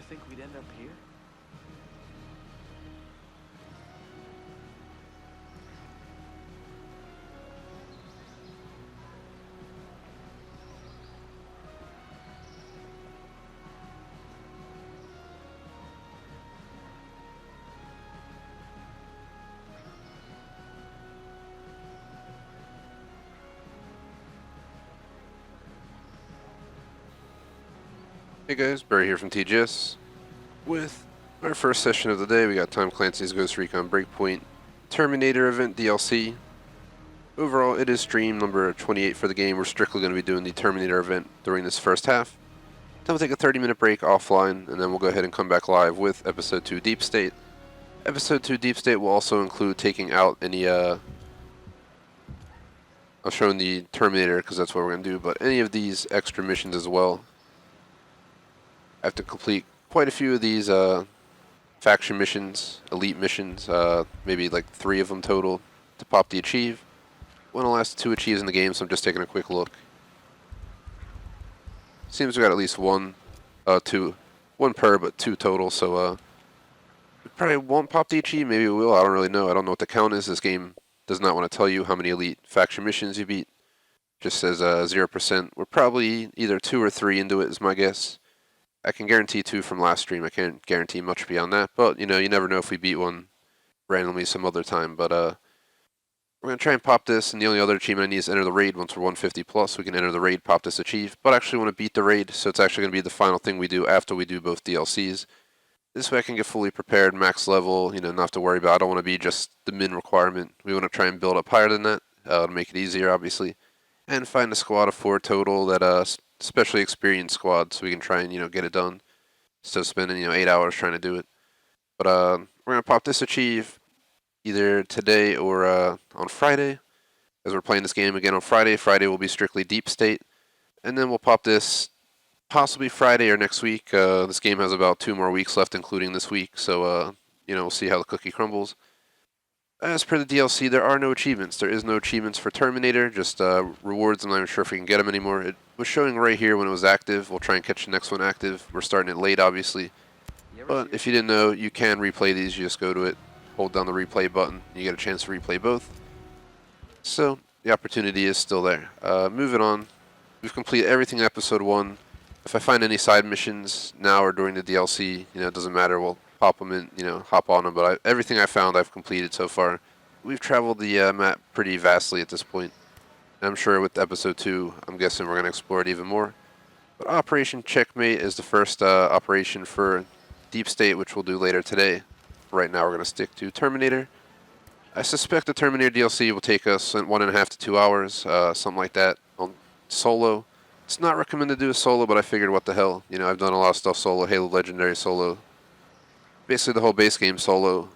think we'd end up here? Hey guys, Barry here from TGS. With our first session of the day, we got Clancy'S Ghost Recon Breakpoint Terminator Event DLC. Overall, it is stream number 28 for the game. We're strictly going to be doing the Terminator Event during this first half. Then we'll take a 30-minute break offline, and then we'll go ahead and come back live with Episode 2 Deep State. Episode 2 Deep State will also include taking out any, I'll show the Terminator because that's what we're going to do, but any of these extra missions as well. I have to complete quite a few of these faction missions, elite missions, maybe like 3 of them total to pop the achieve. One of the last 2 achieves in the game, so I'm just taking a quick look. Seems we got at least one per, but 2 total, so we probably won't pop the achieve, maybe we will, I don't really know. I don't know what the count is. This game does not want to tell you how many elite faction missions you beat. Just says 0%. We're probably either 2 or 3 into it is my guess. I can guarantee 2 from last stream. I can't guarantee much beyond that, but you know, you never know if we beat one randomly some other time. But we're gonna try and pop this, and the only other achievement I need is enter the raid. Once we're 150 plus, we can enter the raid, pop this achieve. But I actually want to beat the raid, so it's actually gonna be the final thing we do after we do both DLCs. This way I can get fully prepared, max level, you know, not have to worry about. I don't want to be just the min requirement. We want to try and build up higher than that to make it easier, obviously, and find a squad of 4 total that especially experienced squad, so we can try and, you know, get it done instead of spending, you know, 8 hours trying to do it. But we're gonna pop this achieve either today or on Friday, as we're playing this game again on Friday. Friday will be strictly deep state, and then we'll pop this possibly Friday or next week. This game has about 2 more weeks left, including this week, so you know, we'll see how the cookie crumbles. As per the DLC, there are no achievements. There is no achievements for Terminator, just rewards. I'm not even sure if we can get them anymore. It was showing right here when it was active. We'll try and catch the next one active. We're starting it late, obviously. But if you didn't know, you can replay these. You just go to it, hold down the replay button, you get a chance to replay both. So the opportunity is still there. Moving on, we've completed everything in Episode 1. If I find any side missions now or during the DLC, you know, it doesn't matter. We'll pop them in, you know, hop on them. But everything I found, I've completed so far. We've traveled the map pretty vastly at this point. And I'm sure with Episode 2, I'm guessing we're going to explore it even more. But Operation Checkmate is the first operation for Deep State, which we'll do later today. Right now, we're going to stick to Terminator. I suspect the Terminator DLC will take us 1.5 to 2 hours, something like that, on solo. It's not recommended to do a solo, but I figured what the hell. You know, I've done a lot of stuff solo, Halo Legendary solo. Basically the whole base game solo,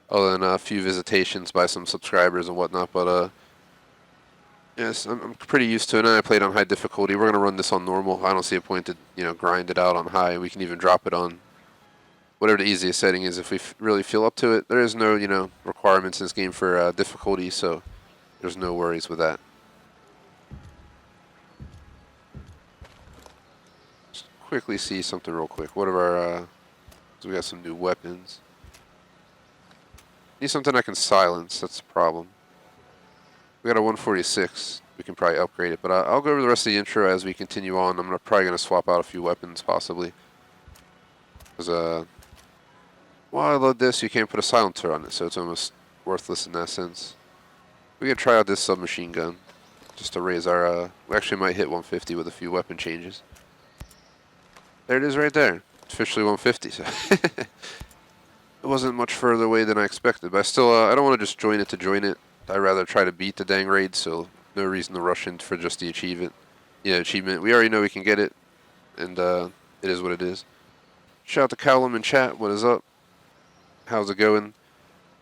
other than a few visitations by some subscribers and whatnot, but yes, I'm pretty used to it, and I played on high difficulty. We're going to run this on normal. I don't see a point to, you know, grind it out on high. We can even drop it on whatever the easiest setting is if we really feel up to it. There is no, you know, requirements in this game for difficulty, so there's no worries with that. Just quickly see something real quick. What are our, so we got some new weapons. Need something I can silence, that's the problem. We got a 146. We can probably upgrade it, but I'll go over the rest of the intro as we continue on. I'm probably going to swap out a few weapons, possibly. Because, while I load this, you can't put a silencer on it, so it's almost worthless in that sense. We can try out this submachine gun, just to raise our, we actually might hit 150 with a few weapon changes. There it is right there. Officially 150, so it wasn't much further away than I expected, but I still, I don't want to just join it to join it. I'd rather try to beat the dang raid, so no reason to rush in for just the achievement. Yeah, achievement. We already know we can get it, and it is what it is. Shout out to Callum in chat. What is up? How's it going?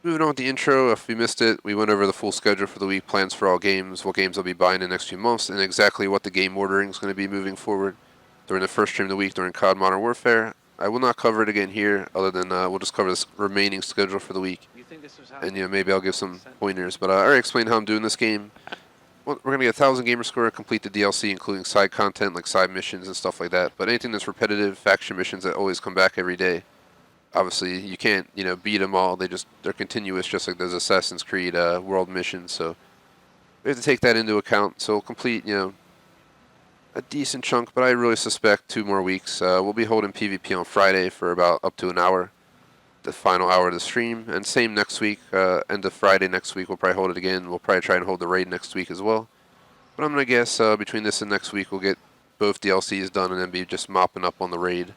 Moving on with the intro. If we missed it, we went over the full schedule for the week, plans for all games, what games I'll be buying in the next few months, and exactly what the game ordering is going to be moving forward during the first stream of the week during COD Modern Warfare. I will not cover it again here, other than we'll just cover this remaining schedule for the week. And, you know, maybe I'll give some pointers. But I already explained how I'm doing this game. we're going to get 1,000 gamer score, complete the DLC, including side content like side missions and stuff like that. But anything that's repetitive, faction missions that always come back every day, obviously you can't, beat them all. They're continuous, just like those Assassin's Creed world missions. So we have to take that into account. So we'll complete, a decent chunk, but I really suspect 2 more weeks. We'll be holding PvP on Friday for about up to an hour, the final hour of the stream, and same next week, end of Friday next week, we'll probably hold it again. We'll probably try and hold the raid next week as well. But I'm going to guess between this and next week, we'll get both DLCs done and then be just mopping up on the raid.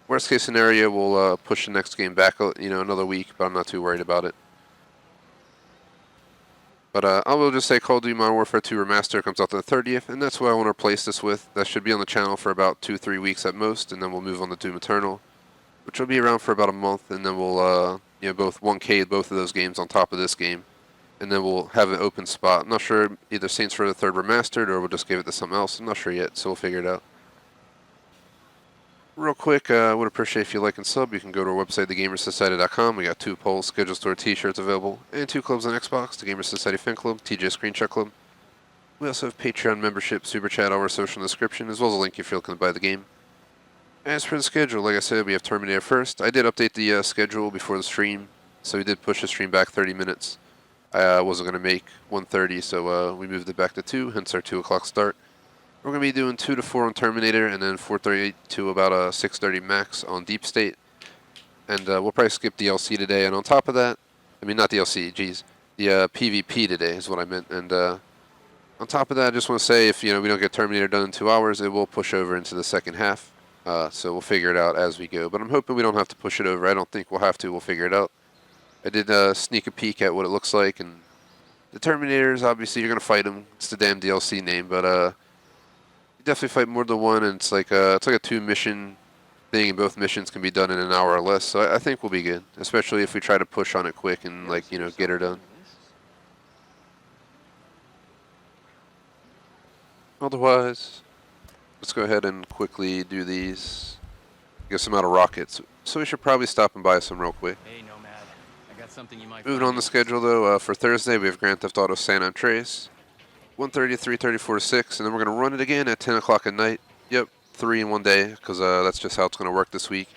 Worst case scenario, we'll push the next game back, another week, but I'm not too worried about it. But I will just say Call of Duty Modern Warfare 2 Remaster comes out on the 30th, and that's what I want to replace this with. That should be on the channel for about 2-3 weeks at most, and then we'll move on to Doom Eternal, which will be around for about a month, and then we'll, both 1K both of those games on top of this game, and then we'll have an open spot. I'm not sure, either Saints Row the 3rd Remastered, or we'll just give it to something else. I'm not sure yet, so we'll figure it out. Real quick, I would appreciate if you like and sub. You can go to our website, thegamersociety.com. We got 2 polls, scheduled store t-shirts available, and 2 clubs on Xbox, the Gamers Society Fan Club, TJ Screenshot Club. We also have Patreon membership, Super Chat, all our social description, as well as a link if you're looking to buy the game. As for the schedule, like I said, we have Terminator first. I did update the schedule before the stream, so we did push the stream back 30 minutes. I wasn't going to make 1:30, so we moved it back to 2, hence our 2 o'clock start. We're going to be doing 2 to 4 on Terminator, and then 4:30 to about 6:30 max on Deep State. And we'll probably skip DLC today, and on top of that, I mean not DLC, geez, the PvP today is what I meant. And on top of that, I just want to say if we don't get Terminator done in 2 hours, it will push over into the second half. So we'll figure it out as we go. But I'm hoping we don't have to push it over. I don't think we'll have to. We'll figure it out. I did sneak a peek at what it looks like, and the Terminators, obviously, you're going to fight them. It's the damn DLC name, but you definitely fight more than one, and it's like a 2-mission thing, and both missions can be done in an hour or less. So I think we'll be good, especially if we try to push on it quick and, get her done. Otherwise, let's go ahead and quickly do these. Get some out of rockets. So we should probably stop and buy some real quick. Hey, Nomad. I got something you might Moving on the schedule, though, for Thursday, we have Grand Theft Auto San Andreas. 1:30 to 3:30, 4 to 6, and then we're going to run it again at 10 o'clock at night. Yep, 3 in one day, because that's just how it's going to work this week.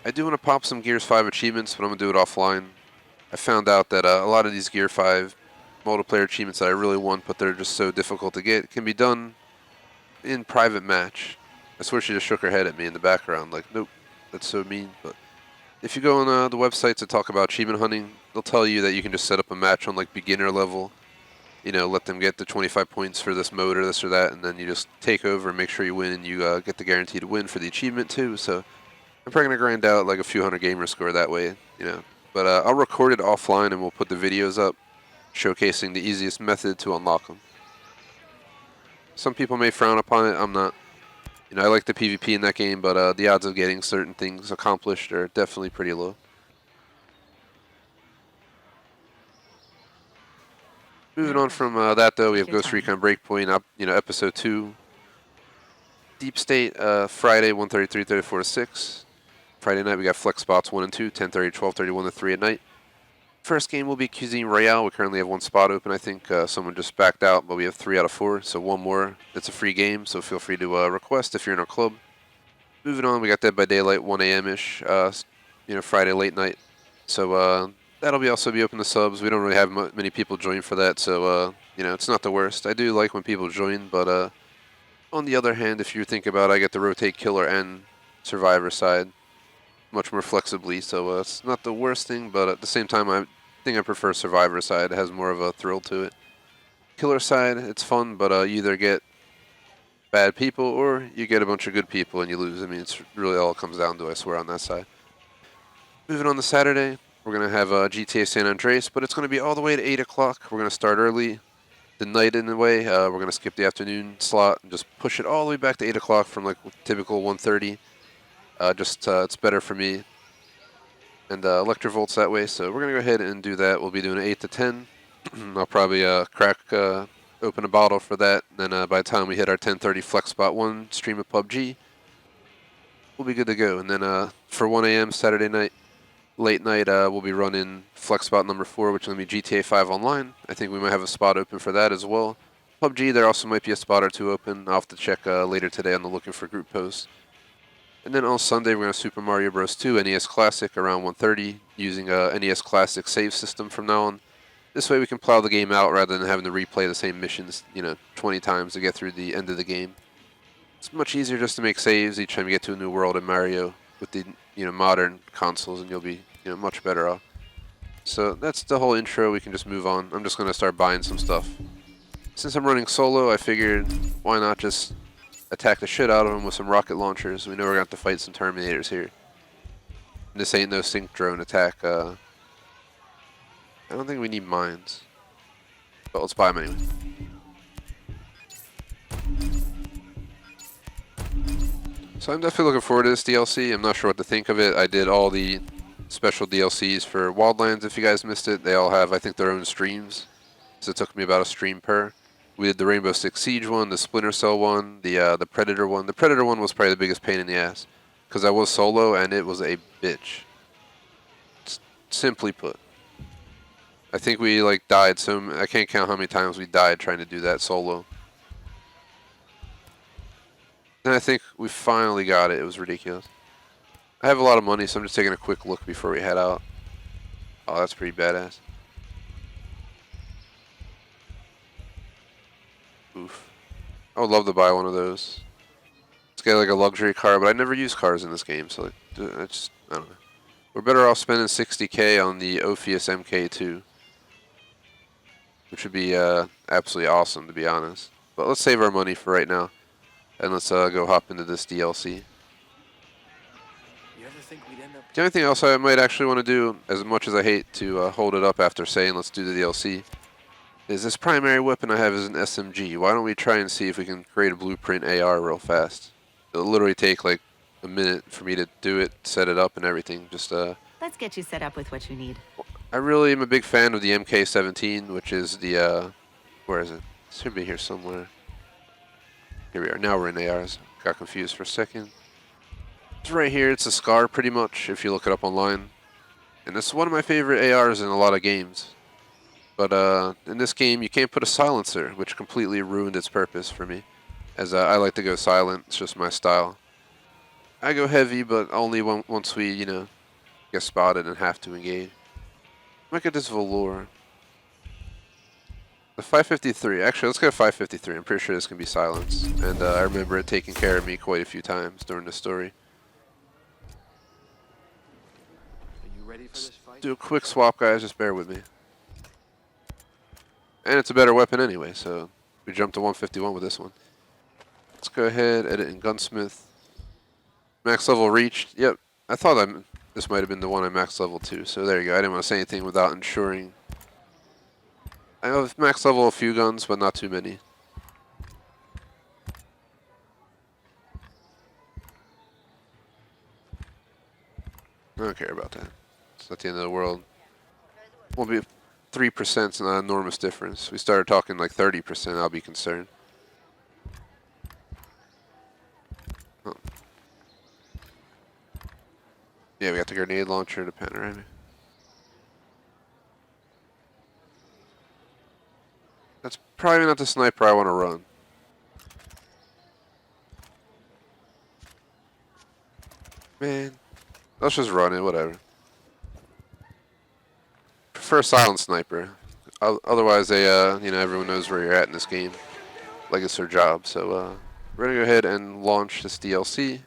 I do want to pop some Gears 5 achievements, but I'm going to do it offline. I found out that a lot of these Gear 5 multiplayer achievements that I really want, but they're just so difficult to get, can be done in private match. I swear she just shook her head at me in the background, like, nope, that's so mean. But if you go on the websites that talk about achievement hunting, they'll tell you that you can just set up a match on like beginner level, let them get the 25 points for this mode or this or that, and then you just take over and make sure you win, and you get the guaranteed win for the achievement too. So I'm probably going to grind out like a few hundred gamer score that way, But I'll record it offline and we'll put the videos up showcasing the easiest method to unlock them. Some people may frown upon it. I'm not. I like the PvP in that game, but the odds of getting certain things accomplished are definitely pretty low. Moving on from that, though, we have Ghost Recon Breakpoint, episode 2. Deep State, Friday, 1:30, 3:30, 4 to 6. Friday night, we got Flex Spots 1 and 2, 10:30, 12:30, 1 to 3 at night. First game will be Cuisine Royale. We currently have 1 spot open. I think someone just backed out, but we have 3 out of 4, so 1 more. It's a free game, so feel free to request if you're in our club. Moving on, we got Dead by Daylight, 1 a.m.-ish, Friday late night. So that'll also be open to subs. We don't really have many people join for that, so it's not the worst. I do like when people join, but on the other hand, if you think about it, I get to rotate Killer and Survivor side much more flexibly, so it's not the worst thing, but at the same time, I think I prefer Survivor side. It has more of a thrill to it. Killer side, it's fun, but you either get bad people or you get a bunch of good people and you lose. I mean, it's really all it comes down to, I swear, on that side. Moving on to Saturday, we're going to have GTA San Andreas, but it's going to be all the way to 8 o'clock. We're going to start early, the night in a way. We're going to skip the afternoon slot and just push it all the way back to 8 o'clock from like typical 1:30. It's better for me and Electrovolt's that way, so we're going to go ahead and do that. We'll be doing 8 to 10. I'll probably open a bottle for that. Then by the time we hit our 10:30 Flex Spot 1 stream of PUBG, we'll be good to go. And then for 1 a.m. Saturday night, late night, we'll be running Flex Spot number 4, which is going to be GTA 5 Online. I think we might have a spot open for that as well. PUBG, there also might be a spot or two open. I'll have to check later today on the looking for group posts. And then on Sunday, we're going to Super Mario Bros. 2 NES Classic around 1:30 using a NES Classic save system from now on. This way we can plow the game out rather than having to replay the same missions, 20 times to get through the end of the game. It's much easier just to make saves each time you get to a new world in Mario with the, modern consoles, and you'll be, much better off. So that's the whole intro. We can just move on. I'm just going to start buying some stuff. Since I'm running solo, I figured why not just attack the shit out of them with some rocket launchers. We know we're going to have to fight some Terminators here. And this ain't no sync drone attack. I don't think we need mines. But let's buy them anyway. So I'm definitely looking forward to this DLC. I'm not sure what to think of it. I did all the special DLCs for Wildlands. If you guys missed it, they all have, I think, their own streams. So it took me about a stream per. We did the Rainbow Six Siege one, the Splinter Cell one, the Predator one. The Predator one was probably the biggest pain in the ass because I was solo and it was a bitch. Simply put. I think we died so I can't count how many times we died trying to do that solo. And I think we finally got it. It was ridiculous. I have a lot of money, so I'm just taking a quick look before we head out. Oh, that's pretty badass. Oof. I would love to buy one of those. It's got a luxury car, but I never use cars in this game, so I don't know. We're better off spending 60K on the Ophius MK2. Which would be absolutely awesome, to be honest. But let's save our money for right now. And let's go hop into this DLC. You ever think we'd end up... The only thing else I might actually want to do, as much as I hate to hold it up after saying let's do the DLC, is this primary weapon I have is an SMG. Why don't we try and see if we can create a blueprint AR real fast? It'll literally take a minute for me to do it, set it up and everything. Just Let's get you set up with what you need. I really am a big fan of the MK17, which is the where is it? It should be here somewhere. Here we are. Now we're in ARs. Got confused for a second. It's right here. It's a SCAR pretty much if you look it up online. And it's one of my favorite ARs in a lot of games. But in this game you can't put a silencer, which completely ruined its purpose for me. As I like to go silent. It's just my style. I go heavy, but only once we, get spotted and have to engage. Look at this velour. The 553. Actually, let's go 553. I'm pretty sure this can be silenced. And I remember it taking care of me quite a few times during the story. Are you ready for this fight? Do a quick swap, guys. Just bear with me. And it's a better weapon anyway, so we jumped to 151 with this one. Let's go ahead, edit in Gunsmith. Max level reached. Yep. I thought this might have been the one I max level to, so there you go. I didn't want to say anything without ensuring. I have max level a few guns, but not too many. I don't care about that. It's not the end of the world. Won't be 3% is not an enormous difference. We started talking 30%, I'll be concerned. Oh. Yeah, we got the grenade launcher, the panoramic. That's probably not the sniper I want to run. Man, let's just run it, whatever. Prefer silent sniper. Otherwise, they, everyone knows where you're at in this game. Like it's their job. So, we're gonna go ahead and launch this DLC.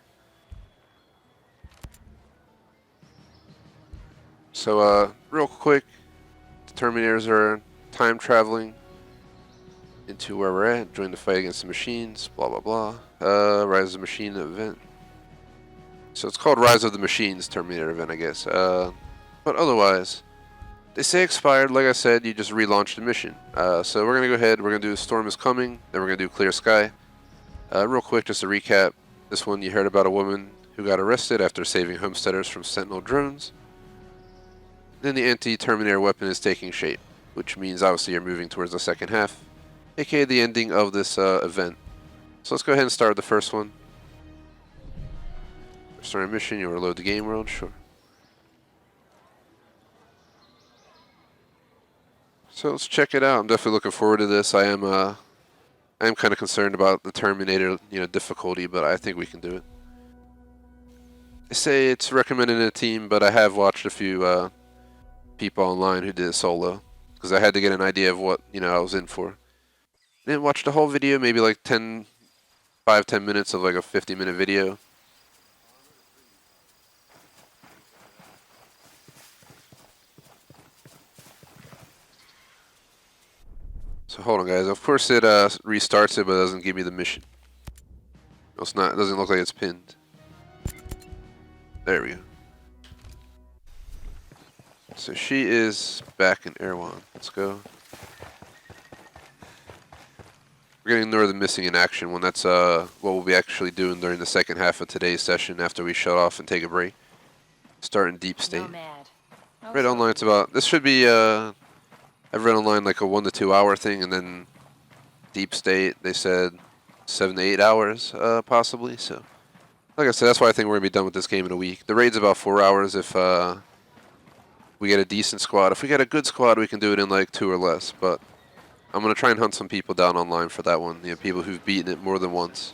So, real quick, the Terminators are time traveling into where we're at. Join the fight against the machines. Blah blah blah. Rise of the Machine event. So it's called Rise of the Machines Terminator Event, I guess. But otherwise, they say expired. Like I said, you just relaunched the mission. So we're gonna go ahead. We're gonna do Storm is Coming. Then we're gonna do Clear Sky. Real quick, just a recap. This one you heard about a woman who got arrested after saving homesteaders from Sentinel drones. Then the anti-Terminator weapon is taking shape, which means obviously you're moving towards the second half, aka the ending of this event. So let's go ahead and start the first one. Start a mission, you reload the game world, sure. So let's check it out. I'm definitely looking forward to this. I am I am kind of concerned about the Terminator, difficulty, but I think we can do it. They say it's recommended in a team, but I have watched a few people online who did it solo, because I had to get an idea of what, I was in for. I didn't watch the whole video, maybe like 5-10 minutes of like a 50-minute video. So hold on, guys. Of course it restarts it, but it doesn't give me the mission. No, it's not. It doesn't look like it's pinned. There we go. So she is back in Erewhon. Let's go. We're going to ignore the missing in action one. That's what we'll be actually doing during the second half of today's session after we shut off and take a break. Starting Deep State. Read online, it's about... This should be... I've read online like a 1 to 2 hour thing, and then Deep State, they said 7 to 8 hours, possibly. So, like I said, that's why I think we're going to be done with this game in a week. The raid's about 4 hours if we get a decent squad. If we get a good squad, we can do it in like 2 or less, but I'm going to try and hunt some people down online for that one. People who've beaten it more than once,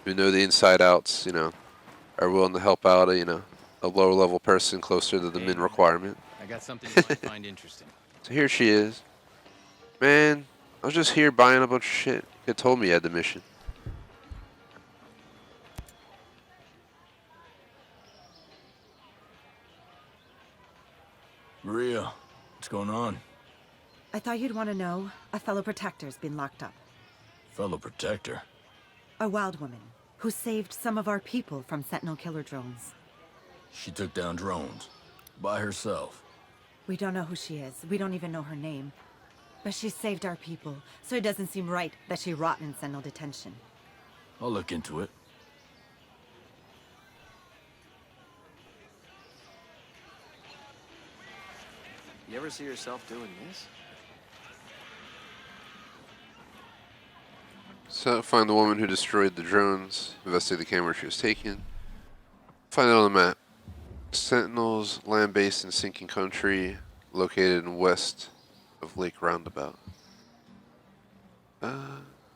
who know the inside outs, are willing to help out a lower level person closer to the min requirement. I got something you might find interesting. So here she is. Man, I was just here buying a bunch of shit. You could told me you had the mission. Maria, what's going on? I thought you'd want to know. A fellow protector's been locked up. Fellow protector? A wild woman who saved some of our people from Sentinel killer drones. She took down drones. By herself. We don't know who she is. We don't even know her name. But she saved our people, so it doesn't seem right that she rot in Sentinel detention. I'll look into it. You ever see yourself doing this? So find the woman who destroyed the drones. Investigate the camera she was taken. Find it on the map. Sentinels, land base in sinking country, located in west of Lake Roundabout.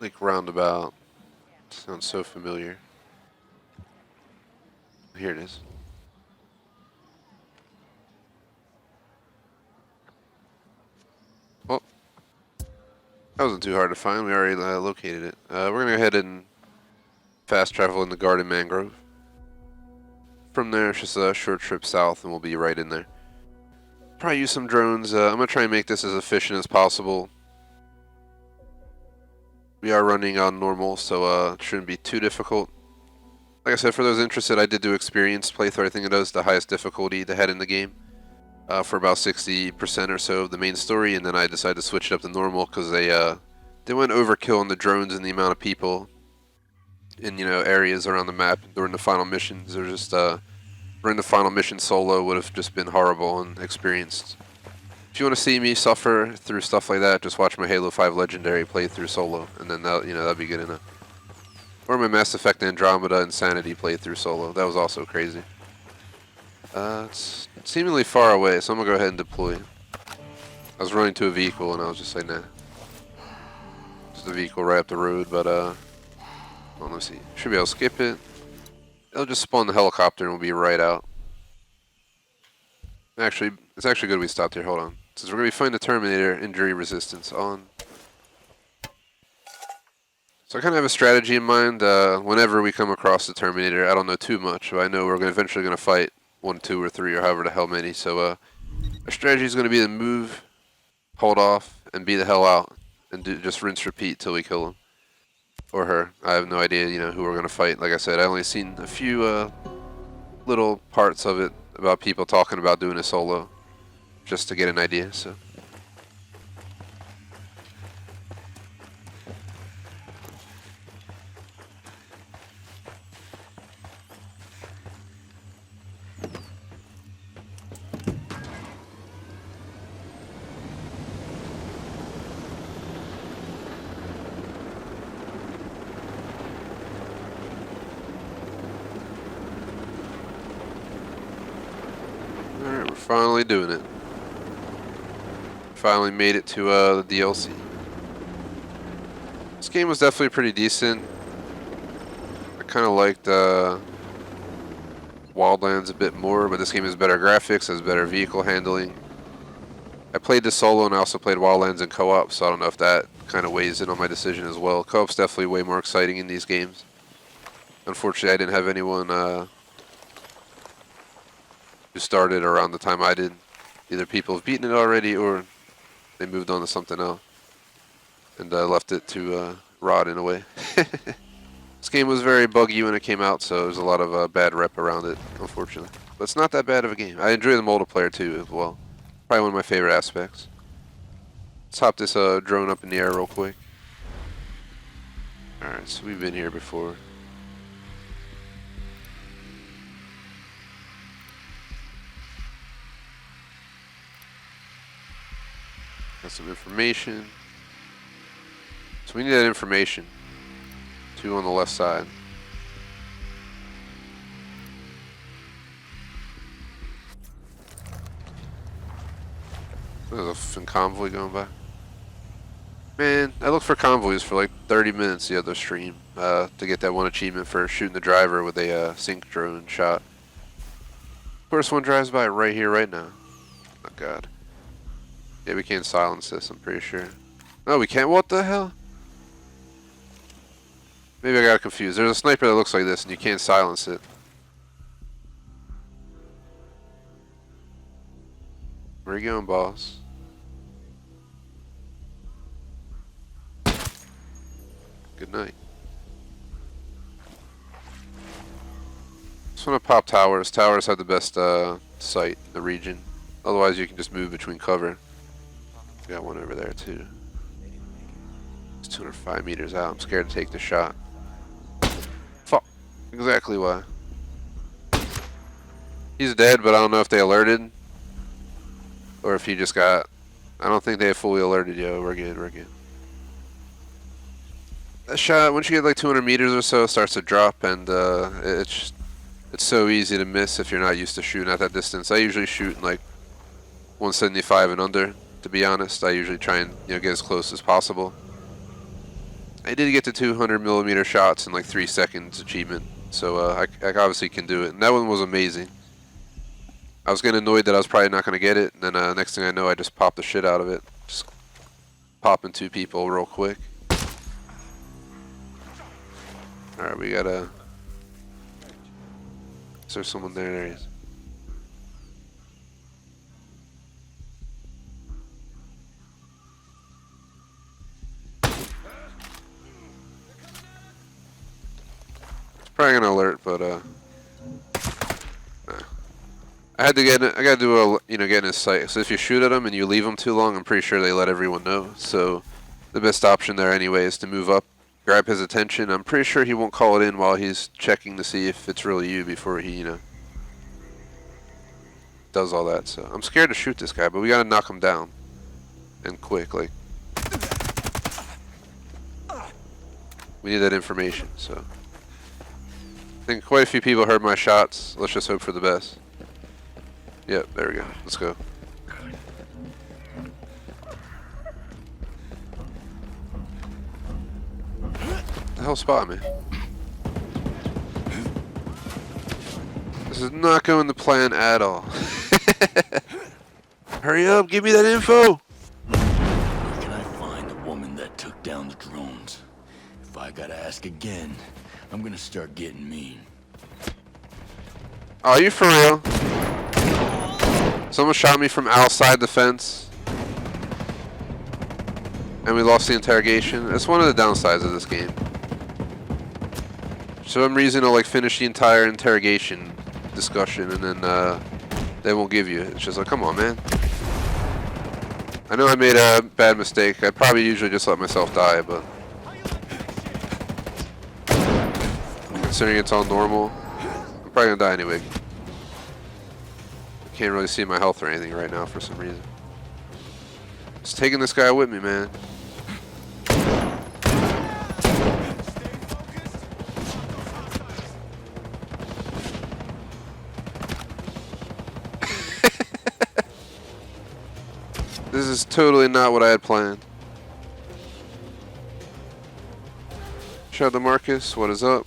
Lake Roundabout. Sounds so familiar. Here it is. Well, that wasn't too hard to find. We already located it. We're going to go ahead and fast travel in the Garden Mangrove. From there, it's just a short trip south, and we'll be right in there. Probably use some drones. I'm going to try and make this as efficient as possible. We are running on normal, so it shouldn't be too difficult. Like I said, for those interested, I did do experienced playthrough. I think it does the highest difficulty they had in the game for about 60% or so of the main story, and then I decided to switch it up to normal because they went overkill on the drones and the amount of people in areas around the map during the final missions. They're just running the final mission solo would have just been horrible and experienced. If you want to see me suffer through stuff like that, just watch my Halo 5 Legendary playthrough solo, and then that'd be good enough. Or my Mass Effect Andromeda Insanity playthrough solo. That was also crazy. It's seemingly far away, so I'm gonna go ahead and deploy. I was running to a vehicle and I was just like, nah. Just a vehicle right up the road, but well, let's see. Should be able to skip it. It'll just spawn the helicopter and we'll be right out. Actually, it's actually good we stopped here. Hold on. Since we're going to be fighting the Terminator, injury resistance on. So I kind of have a strategy in mind. Whenever we come across the Terminator, I don't know too much, but I know we're eventually going to fight 1, 2, or 3, or however the hell many. So our strategy is going to be to move, hold off, and be the hell out. And just rinse, repeat till we kill him. Or her. I have no idea, who we're going to fight. Like I said, I only seen a few little parts of it about people talking about doing a solo. Just to get an idea, so. Alright, we're finally doing it. Finally made it to the DLC. This game was definitely pretty decent. I kind of liked Wildlands a bit more, but this game has better graphics, has better vehicle handling. I played this solo and I also played Wildlands in co-op, so I don't know if that kind of weighs in on my decision as well. Co-op's definitely way more exciting in these games. Unfortunately, I didn't have anyone who started around the time I did. Either people have beaten it already or they moved on to something else and left it to rot in a way. This game was very buggy when it came out, so there's a lot of bad rep around it, unfortunately. But it's not that bad of a game. I enjoy the multiplayer too as well. Probably one of my favorite aspects. Let's hop this drone up in the air real quick. Alright, so we've been here before. Got some information. So we need that information. 2 on the left side. There's a f***ing convoy going by. Man, I looked for convoys for like 30 minutes the other stream to get that one achievement for shooting the driver with a sync drone shot. First one drives by right here, right now. Oh god. Yeah, we can't silence this, I'm pretty sure. No, we can't? What the hell? Maybe I got confused. There's a sniper that looks like this and you can't silence it. Where you going, boss? Good night. Just want to pop towers. Towers have the best sight in the region. Otherwise, you can just move between cover. Got one over there too. It's 205 meters out. I'm scared to take the shot. Fuck. Exactly why. He's dead, but I don't know if they alerted. Or if he just got... I don't think they fully alerted. Yo, we're good, we're good. That shot, once you get like 200 meters or so, it starts to drop, and it's so easy to miss if you're not used to shooting at that distance. I usually shoot in like 175 and under, to be honest. I usually try and get as close as possible. I did get to 200 millimeter shots in like 3 seconds achievement, so I obviously can do it. And that one was amazing. I was getting annoyed that I was probably not going to get it, and then next thing I know, I just popped the shit out of it. Just popping 2 people real quick. Alright, we gotta... Is there someone there? There he is. It's probably gonna alert, but nah. I had to get it. I gotta do a get in his sight. So if you shoot at him and you leave him too long, I'm pretty sure they let everyone know. So the best option there anyway is to move up, grab his attention. I'm pretty sure he won't call it in while he's checking to see if it's really you before he does all that. So I'm scared to shoot this guy, but we gotta knock him down and quick. Like we need that information. So I think quite a few people heard my shots. Let's just hope for the best. Yep, there we go. Let's go. The hell spot me? This is not going to plan at all. Hurry up, give me that info! Where can I find the woman that took down the drones? If I gotta ask again, I'm gonna start getting mean. Are you for real? Someone shot me from outside the fence. And we lost the interrogation. That's one of the downsides of this game. For some reason it'll like finish the entire interrogation discussion and then they won't give you it. It's just like, come on, man. I know I made a bad mistake. I'd probably usually just let myself die, but considering it's all normal, I'm probably gonna die anyway. Can't really see my health or anything right now for some reason. Just taking this guy with me, man. This is totally not what I had planned. Shout out to Marcus. What is up?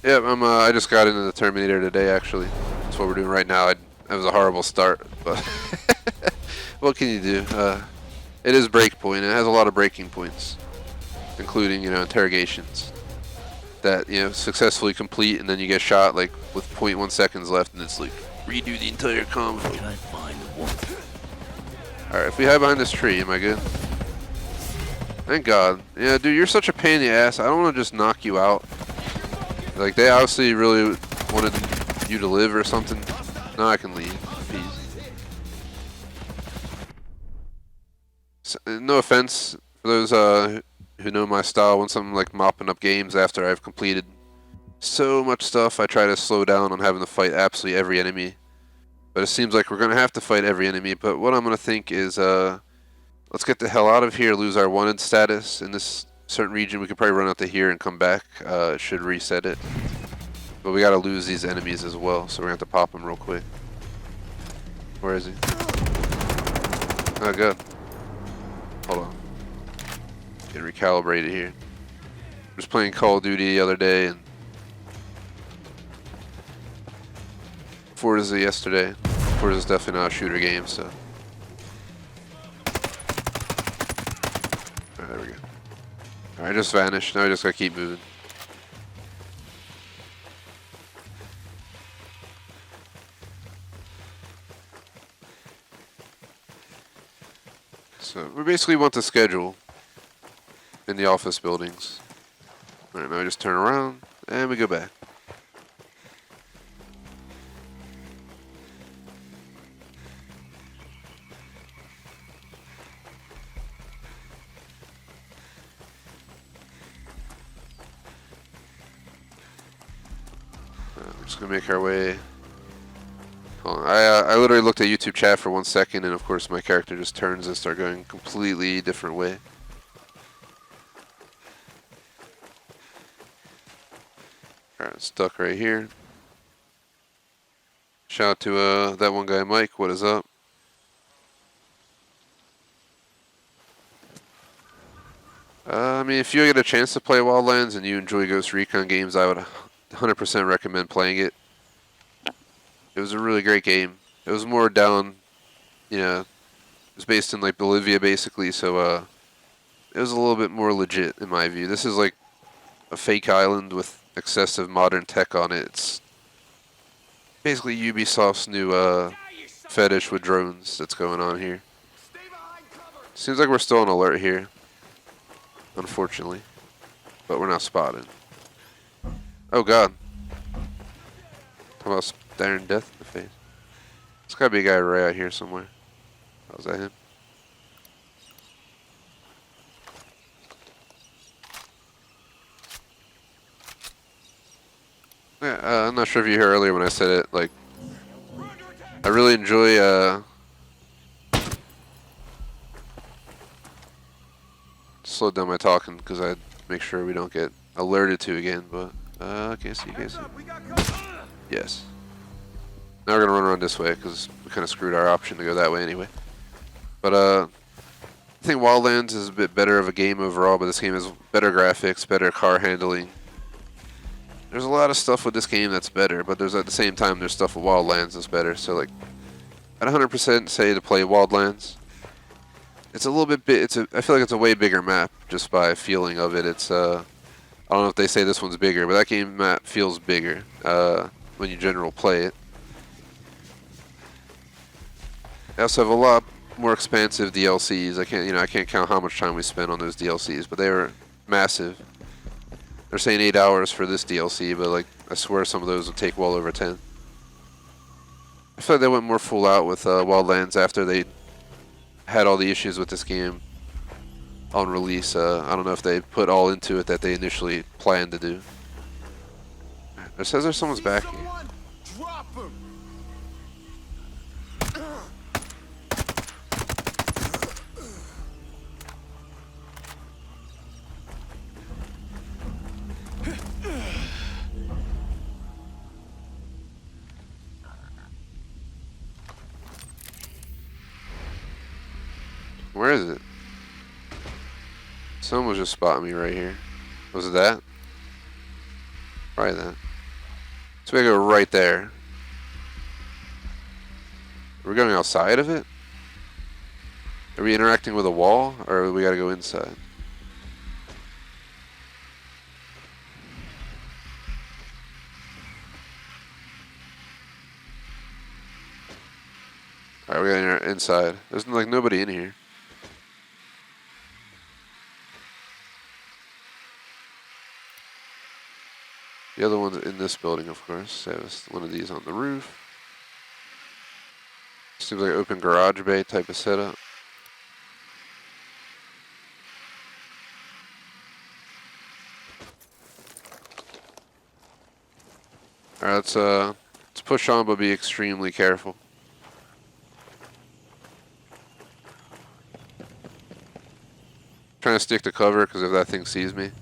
Yep, I just got into the Terminator today, actually. That's what we're doing right now. It was a horrible start, but what can you do? It is Breakpoint. It has a lot of breaking points, including, interrogations that, successfully complete, and then you get shot, like, with 0.1 seconds left, and it's like, redo the entire combo. Can I find a woman? Alright, if we hide behind this tree, am I good? Thank God. Yeah, dude, you're such a pain in the ass. I don't want to just knock you out. Like, they obviously really wanted you to live or something. Now I can leave. Peace. So, no offense for those who know my style. Once I'm like mopping up games after I've completed so much stuff, I try to slow down on having to fight absolutely every enemy. But it seems like we're going to have to fight every enemy. But what I'm going to think is, let's get the hell out of here, lose our wanted status in this certain region. We could probably run out to here and come back. It should reset it. But we got to lose these enemies as well, so we're going to have to pop them real quick. Where is he? Oh, good. Hold on. Getting recalibrated here. Just playing Call of Duty the other day and Forza yesterday. Forza's definitely not a shooter game, so. Alright, there we go. Alright, I just vanished. Now I just gotta keep moving. So, we basically want the schedule in the office buildings. Alright, now we just turn around and we go back. We're just gonna make our way. Hold on. I literally looked at YouTube chat for 1 second, and of course my character just turns and starts going a completely different way. Alright, stuck right here. Shout out to that one guy, Mike. What is up? I mean, if you get a chance to play Wildlands and you enjoy Ghost Recon games, I would 100% recommend playing it. It was a really great game. It was more down, it was based in like Bolivia basically, so it was a little bit more legit in my view. This is like a fake island with excessive modern tech on it. It's basically Ubisoft's new fetish with drones that's going on here. Seems like we're still on alert here, unfortunately, but we're not spotted. Oh God. Talk about staring death in the face. There's gotta be a guy right out here somewhere. Oh, is that him? Yeah, I'm not sure if you heard earlier when I said it, like, I really enjoy, slow down my talking because I make sure we don't get alerted to again, but, can't see. Yes. Now we're gonna run around this way because we kind of screwed our option to go that way anyway. But I think Wildlands is a bit better of a game overall, but this game has better graphics, better car handling. There's a lot of stuff with this game that's better, but there's at the same time there's stuff with Wildlands that's better. So like, I'd 100% say to play Wildlands. It's a little bit I feel like it's a way bigger map just by feeling of it. It's I don't know if they say this one's bigger, but that game map feels bigger when you general play it. They also have a lot more expansive DLCs. I can't count how much time we spent on those DLCs, but they were massive. They're saying 8 hours for this DLC, but like I swear some of those would take well over 10. I feel like they went more full out with Wildlands after they had all the issues with this game on release. I don't know if they put all into it that they initially planned to do. It says there's someone's back here. Where is it? Someone was just spotting me right here. Was it that? Probably that. So we gotta go right there. We're going outside of it? Are we interacting with a wall, or we gotta go inside? Alright, we gotta enter inside. There's like nobody in here. The other one's in this building, of course. There's one of these on the roof. Seems like an open garage bay type of setup. Alright, let's push on, but be extremely careful. Trying to stick to cover, because if that thing sees me.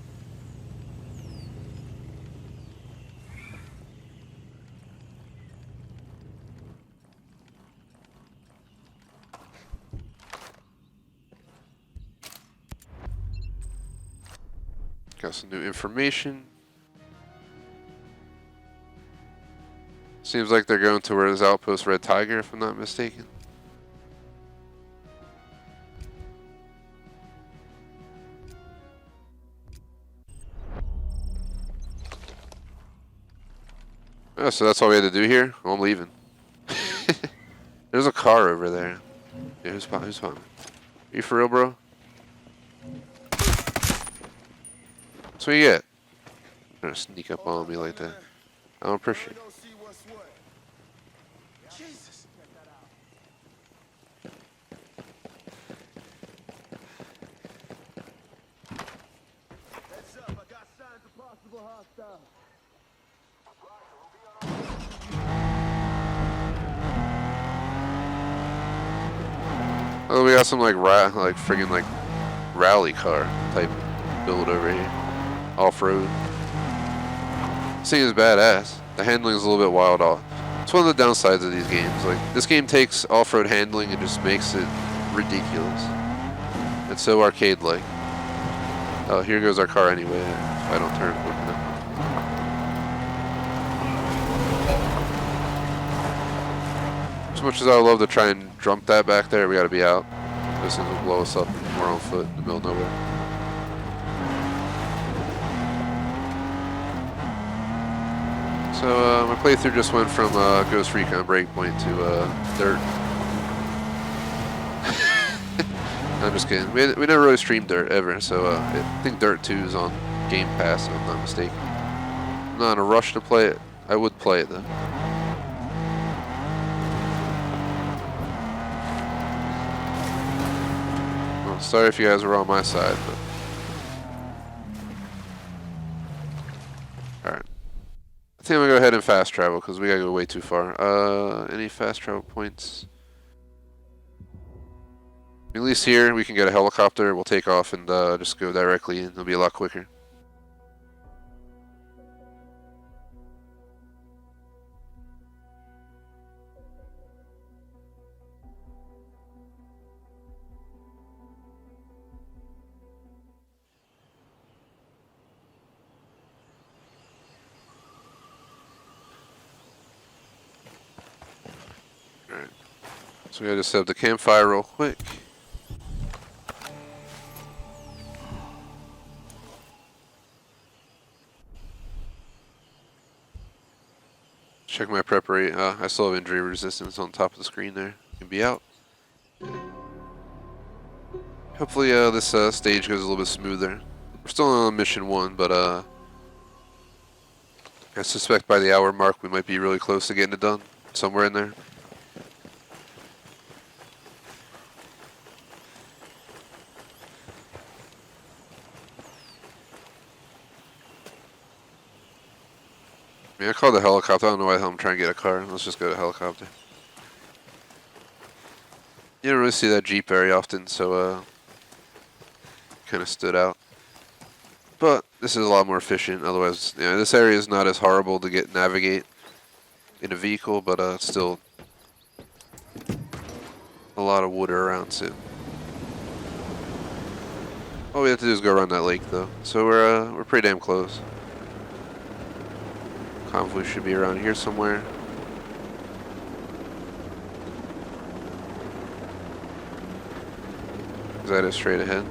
Got some new information. Seems like they're going to where there's outpost Red Tiger, if I'm not mistaken. Oh, so that's all we had to do here? Well, I'm leaving. There's a car over there. Yeah, who's spotting? Are you for real, bro? That's what you get. You're gonna sneak up on me like that. I don't appreciate it. Oh, we got some like friggin' like rally car type build over here. Off-road. This thing is badass. The handling is a little bit wild off. It's one of the downsides of these games. Like, this game takes off-road handling and just makes it ridiculous. It's so arcade-like. Oh, here goes our car anyway. If I don't turn quick enough. As much as I would love to try and jump that back there, we gotta be out. This thing will blow us up and we're on foot in the middle of nowhere. So my playthrough just went from Ghost Recon Breakpoint to Dirt. I'm just kidding. We never really streamed Dirt ever, so I think Dirt 2 is on Game Pass, if I'm not mistaken. I'm not in a rush to play it. I would play it though. Well, sorry if you guys were on my side, but alright. I think I'm gonna go ahead and fast travel because we gotta go way too far. Any fast travel points? At least here we can get a helicopter. We'll take off and just go directly in. It'll be a lot quicker. Alright. So we gotta just set up the campfire real quick. Check my prep rate. I still have injury resistance on top of the screen there. Can be out. Hopefully this stage goes a little bit smoother. We're still on mission 1, but I suspect by the hour mark we might be really close to getting it done. Somewhere in there. I mean, I called the helicopter. I don't know why the hell I'm trying to get a car. Let's just go to helicopter. You don't really see that Jeep very often, so kind of stood out. But this is a lot more efficient. Otherwise, yeah, this area is not as horrible to navigate in a vehicle, but it's still a lot of wood around too. All we have to do is go around that lake, though. So we're pretty damn close. Convoy should be around here somewhere. Is that it straight ahead?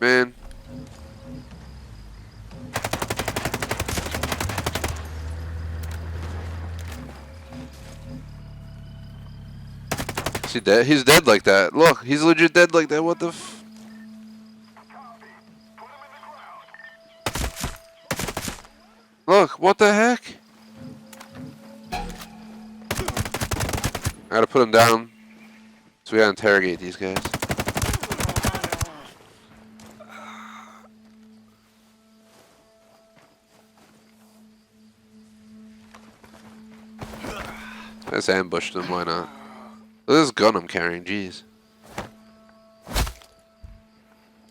Man. Is he dead? He's dead like that. Look, he's legit dead like that. What the f... Look, what the heck? I gotta put him down. So we gotta interrogate these guys. I just ambushed him, why not? Look at this gun I'm carrying, jeez.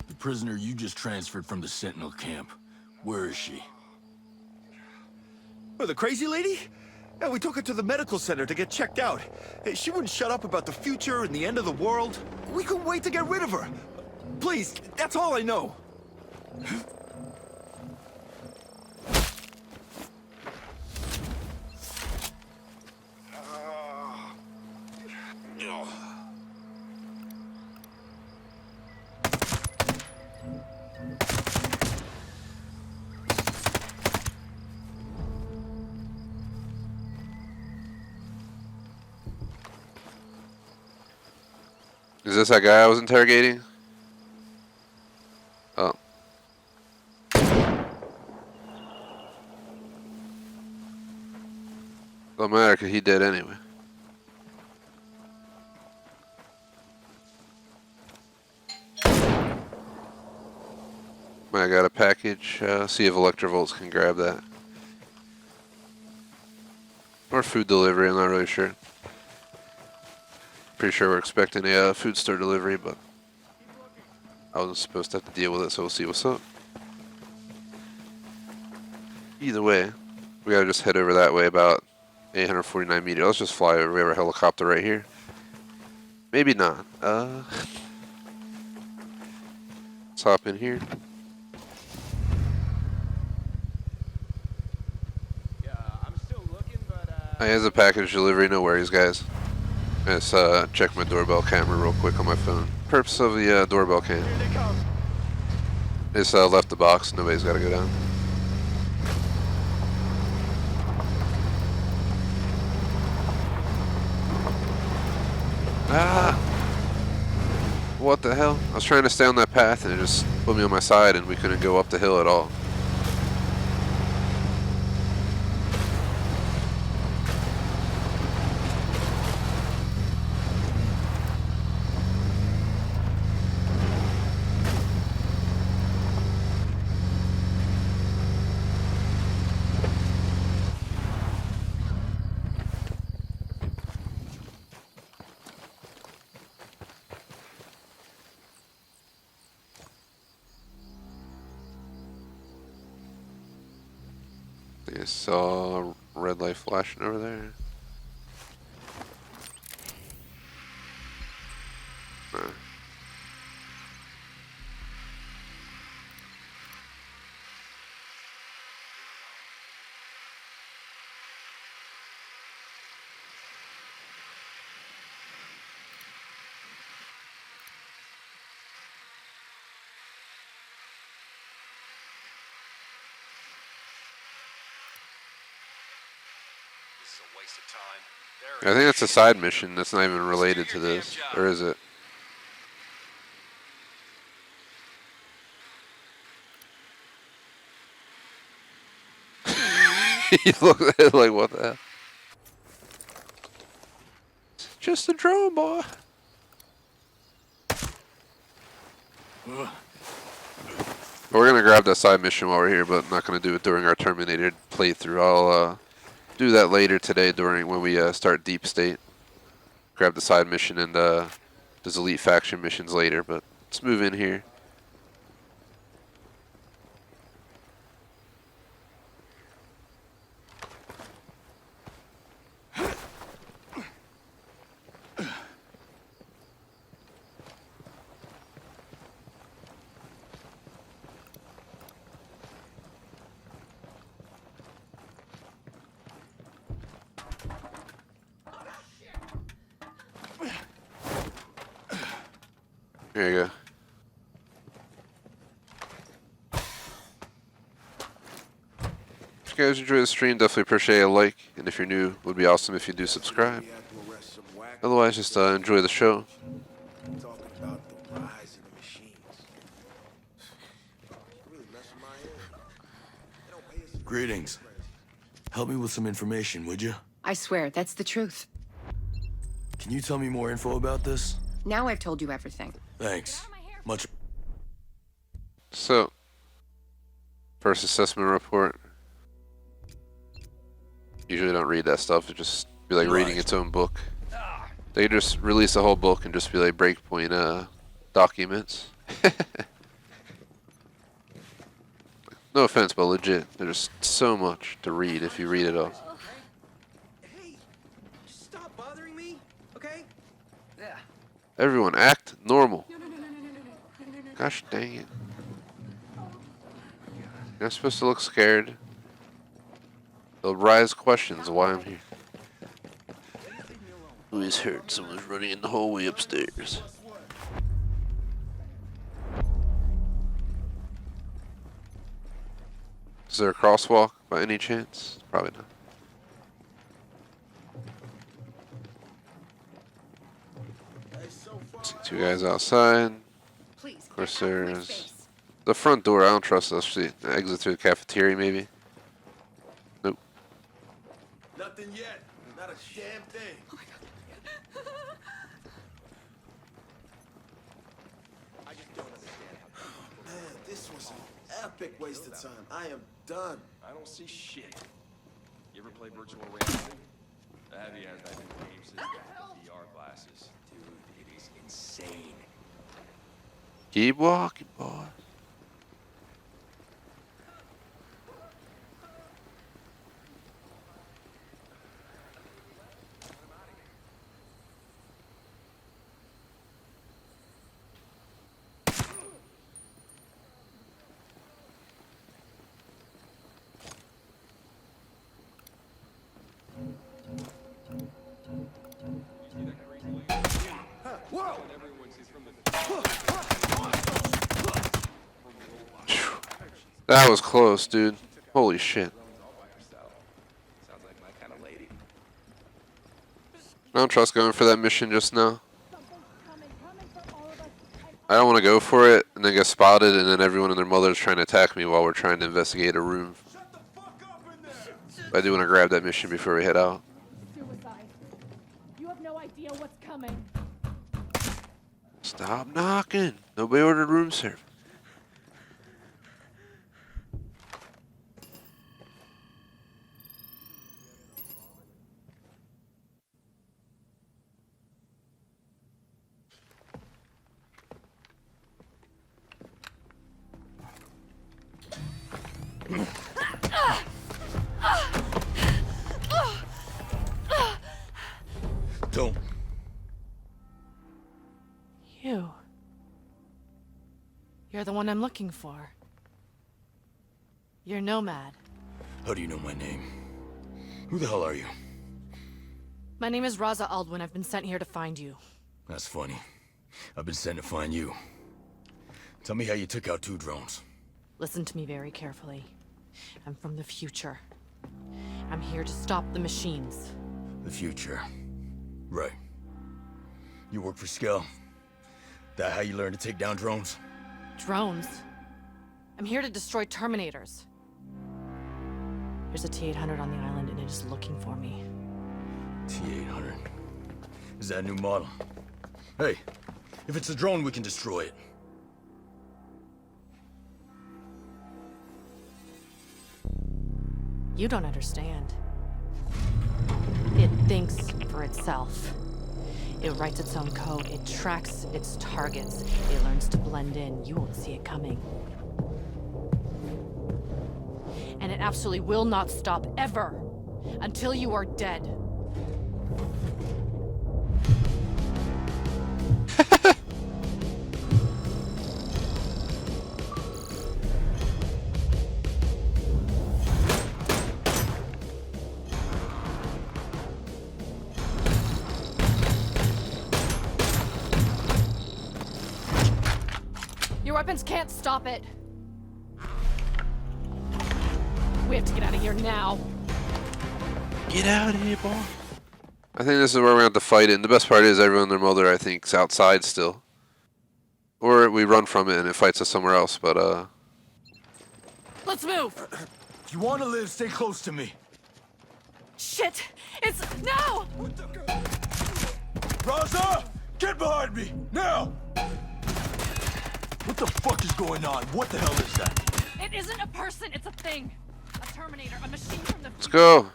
The prisoner you just transferred from the Sentinel camp. Where is she? Oh, the crazy lady? Yeah, we took her to the medical center to get checked out. Hey, she wouldn't shut up about the future and the end of the world. We couldn't wait to get rid of her. Please, that's all I know. Is this that guy I was interrogating? Oh. Don't matter, cause he dead anyway. I got a package. See if Electrovolts can grab that. Or food delivery, I'm not really sure. Pretty sure we're expecting a food store delivery, but I wasn't supposed to have to deal with it, so we'll see what's up. Either way, we gotta just head over that way about 849 meters. Let's just fly over. We have a helicopter right here. Maybe not. Let's hop in here. Here's a package delivery, no worries, guys. Let's check my doorbell camera real quick on my phone. Purpose of the doorbell cam. It's left the box, nobody's got to go down. Ah! What the hell? I was trying to stay on that path and it just put me on my side and we couldn't go up the hill at all. I saw a red light flashing over there. No. I think that's a side mission that's not even related to this, or is it? You look at it like, what the hell? Just a drone, boy. We're gonna grab that side mission while we're here, but not gonna do it during our Terminator playthrough. I'll do that later today during when we start Deep State. grab the side mission and those elite faction missions later. But let's move in here. There you go. If you guys enjoy the stream, definitely appreciate a like. And if you're new, it would be awesome if you do subscribe. Otherwise, just enjoy the show. Talking about the rise of the machines. Really messing my head. They don't pay us. Greetings. Help me with some information, would you? I swear, that's the truth. Can you tell me more info about this? Now I've told you everything. Thanks. Much. So, first assessment report. Usually don't read that stuff. It just be like reading its own book. They just release a whole book and just be like Breakpoint documents. No offense, but legit. There's so much to read if you read it all. Hey, just stop bothering me, okay? Yeah. Everyone act normal. Gosh dang it. You're not supposed to look scared. They'll rise questions of why I'm here. Who is hurt? Someone's running in the hallway upstairs. Is there a crosswalk by any chance? Probably not. See two guys outside. Please. Of course, there's the front door. I don't trust us. The exit through the cafeteria, maybe. Nope. Nothing yet. Not a damn thing. I just don't understand how. Man, this was an epic waste of time. I am done. I don't see shit. You ever play virtual reality? I have you had that in games and VR glasses. Dude, it is insane. Keep walking, boy. That was close, dude. Holy shit. Sounds like my kind of lady. I don't trust going for that mission just now. I don't want to go for it and then get spotted and then everyone and their mother is trying to attack me while we're trying to investigate a room. I do want to grab that mission before we head out. Suicide. You have no idea what's coming. Stop knocking. Nobody ordered room service. Don't. You're the one I'm looking for. You're Nomad. How do you know my name? Who the hell are you? My name is Raza Aldwin. I've been sent here to find you. That's funny. I've been sent to find you. Tell me how you took out 2 drones. Listen to me very carefully. I'm from the future. I'm here to stop the machines. The future. Right. You work for Skell. That how you learn to take down drones? Drones? I'm here to destroy Terminators. There's a T-800 on the island and it is looking for me. T-800. Is that a new model? Hey, if it's a drone, we can destroy it. You don't understand. It thinks for itself. It writes its own code. It tracks its targets. It learns to blend in. You won't see it coming. And it absolutely will not stop ever until you are dead. Your weapons can't stop it. We have to get out of here now. Get out of here, boy. I think this is where we're going to have to fight it. And the best part is everyone and their mother, I think, is outside still. Or we run from it and it fights us somewhere else, but, Let's move. If you want to live, stay close to me. Shit! It's no! Raza! Get behind me! Now! What the fuck is going on? What the hell is that? It isn't a person, it's a thing. A Terminator, a machine from the let's go.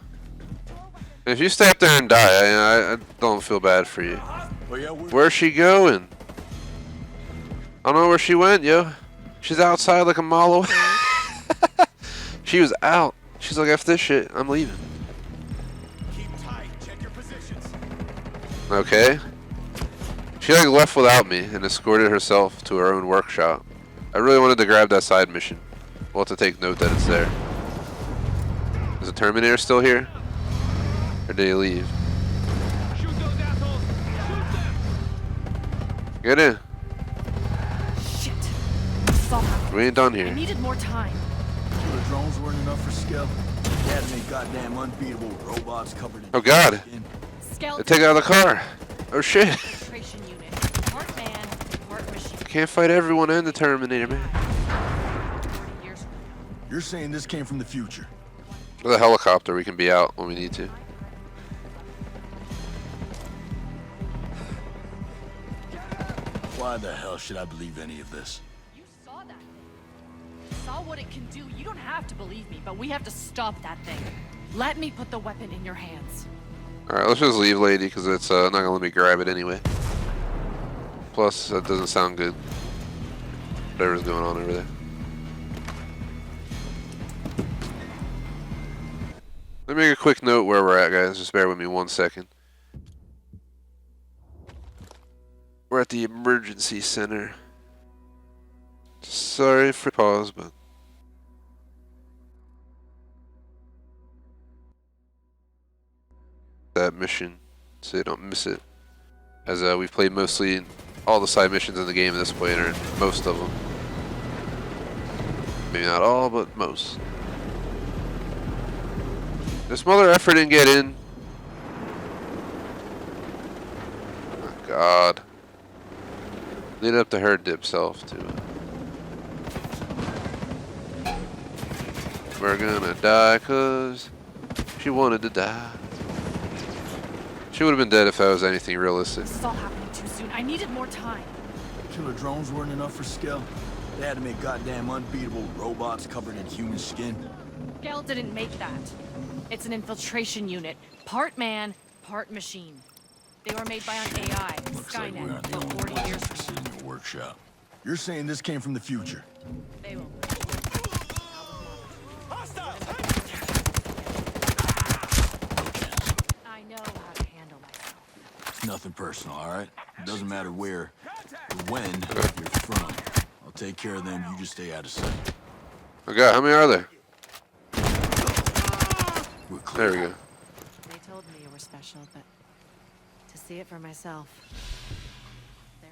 If you stay up there and die, I don't feel bad for you. Oh, yeah, Where's she going? I don't know where she went, yo. She's outside like a mile away. She was out. She's like, F this shit, I'm leaving. Keep tight. Check your positions. Okay. She like left without me and escorted herself to her own workshop. I really wanted to grab that side mission. We'll have to take note that it's there. Is the Terminator still here? Or did he leave? Shoot those assholes! Shoot them! Get in. shit. This is all happening. We ain't done I here. needed more time. Killer drones weren't enough for Skell. They had to make goddamn unbeatable robots covered in Oh god. skin. They Skeleton take it out of the car. Oh shit. infiltration unit. Part man, part machine. Can't fight everyone and the Terminator, man. 40 years from now. You're saying this came from the future? With a helicopter, we can be out when we need to. Why the hell should I believe any of this? You saw that thing. Saw what it can do. You don't have to believe me, but we have to stop that thing. Let me put the weapon in your hands. Alright, let's just leave, lady, because it's not going to let me grab it anyway. Plus, that doesn't sound good. Whatever's going on over there. Let me make a quick note where we're at, guys. Just bear with me 1 second. We're at the emergency center. Sorry for pause, but... that mission so you don't miss it. As we've played mostly all the side missions in the game at this point, or most of them. Maybe not all, but most. This mother effer didn't get in. Oh god. Lead up to her dip self too. We're gonna die cause she wanted to die. She would have been dead if that was anything realistic. This is all happening too soon. I needed more time. Killer drones weren't enough for Skell. They had to make goddamn unbeatable robots covered in human skin. Gale didn't make that. It's an infiltration unit. Part man, part machine. They were made by an AI, Looks like we're on Skynet, the for only 40 ones years from interested in your workshop. You're saying this came from the future? now. They will. I know how to handle myself. It's nothing personal, all right? It doesn't matter where or when you're from. I'll take care of them. You just stay out of sight. Okay, how many are there? We're clear. There we go. They told me you were special, but to see it for myself. There.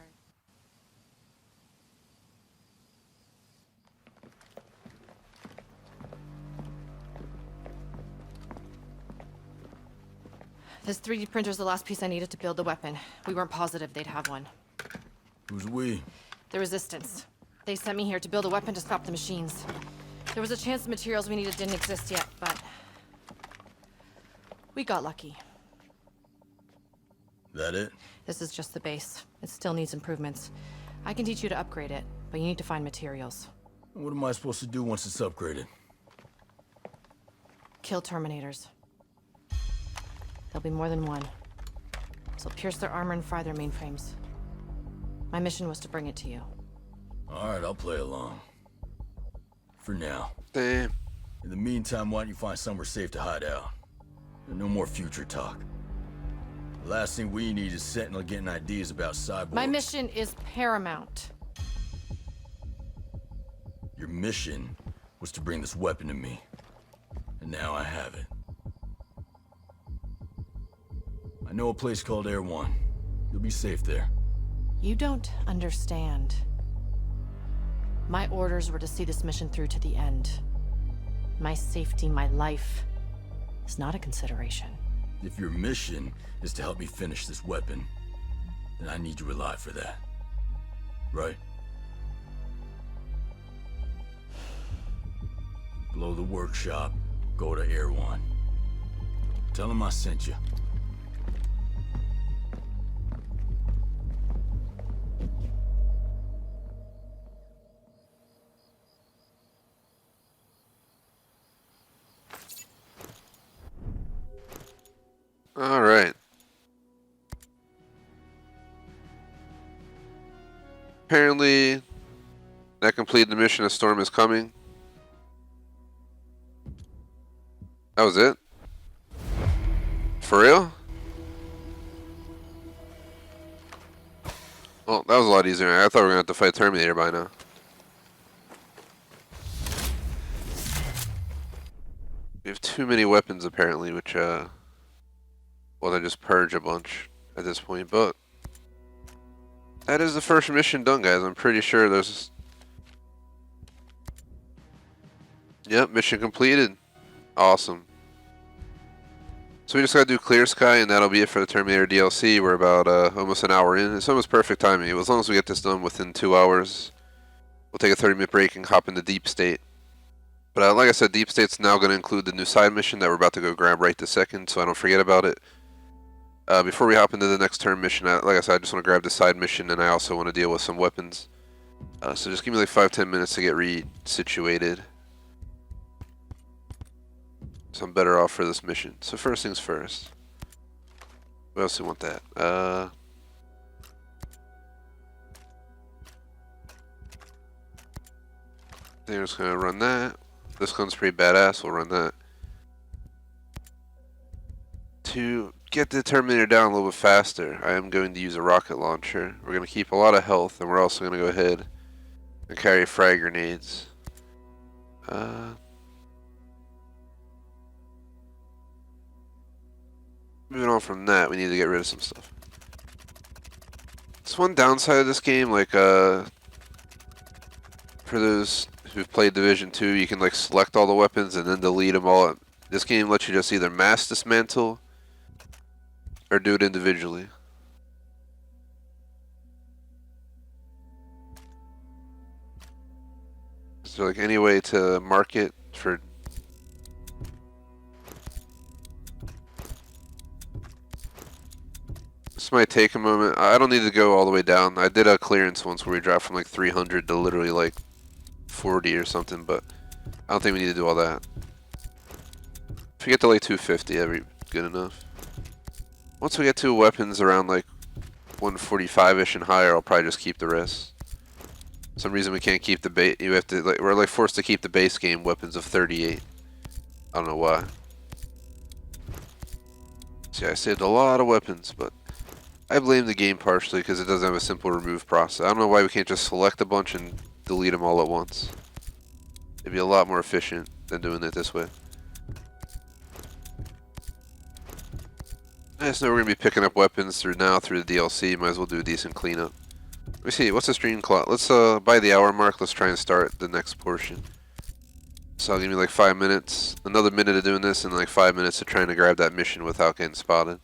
This 3D printer's the last piece I needed to build the weapon. We weren't positive they'd have one. Who's we? The Resistance. They sent me here to build a weapon to stop the machines. There was a chance the materials we needed didn't exist yet, but we got lucky. That it? This is just the base. It still needs improvements. I can teach you to upgrade it, but you need to find materials. What am I supposed to do once it's upgraded? Kill Terminators. There'll be more than one. So pierce their armor and fry their mainframes. My mission was to bring it to you. Alright, I'll play along. For now. Damn. In the meantime, why don't you find somewhere safe to hide out? No more future talk. The last thing we need is Sentinel getting ideas about cyborgs. My mission is paramount. Your mission was to bring this weapon to me. And now I have it. I know a place called Air One. You'll be safe there. You don't understand. My orders were to see this mission through to the end. My safety, my life, is not a consideration. If your mission is to help me finish this weapon, then I need you alive for that. Right? Blow the workshop, go to Air One. Tell them I sent you. Alright. Apparently, that completed the mission. A storm is coming. That was it? For real? Well, that was a lot easier. I thought we were going to have to fight Terminator by now. We have too many weapons, apparently, which, well, they just purge a bunch at this point, but that is the first mission done, guys. I'm pretty sure there's... Yep, mission completed. Awesome. So we just gotta do Clear Sky, and that'll be it for the Terminator DLC. We're about almost an hour in. It's almost perfect timing. As long as we get this done within 2 hours, we'll take a 30-minute break and hop into Deep State. But like I said, Deep State's now going to include the new side mission that we're about to go grab right this second, so I don't forget about it. Before we hop into the next turn mission, like I said, I just want to grab the side mission, and I also want to deal with some weapons. So just give me like 5-10 minutes to get re-situated. So I'm better off for this mission. So first things first. We also want that. I think I'm just going to run that. This gun's pretty badass. We'll run that. To get the Terminator down a little bit faster, I am going to use a rocket launcher. We're going to keep a lot of health, and we're also going to go ahead and carry frag grenades. Moving on from that, we need to get rid of some stuff. It's one downside of this game, like, for those who've played Division 2, you can, like, select all the weapons and then delete them all. This game lets you just either mass dismantle or do it individually. Is there, like, any way to mark it for... This might take a moment. I don't need to go all the way down. I did a clearance once where we dropped from like 300 to literally like 40 or something, but I don't think we need to do all that. If we get to like 250, that'd be good enough. Once we get to weapons around like 145-ish and higher, I'll probably just keep the rest. For some reason we can't keep the base. You have to, like, we're like forced to keep the base game weapons of 38. I don't know why. See, I saved a lot of weapons, but I blame the game partially because it doesn't have a simple remove process. I don't know why we can't just select a bunch and delete them all at once. It'd be a lot more efficient than doing it this way. I just know we're going to be picking up weapons through the DLC. Might as well do a decent cleanup. Let me see, what's the stream clock? Let's, by the hour mark, let's try and start the next portion. So I'll give me like 5 minutes, another minute of doing this, and like 5 minutes of trying to grab that mission without getting spotted.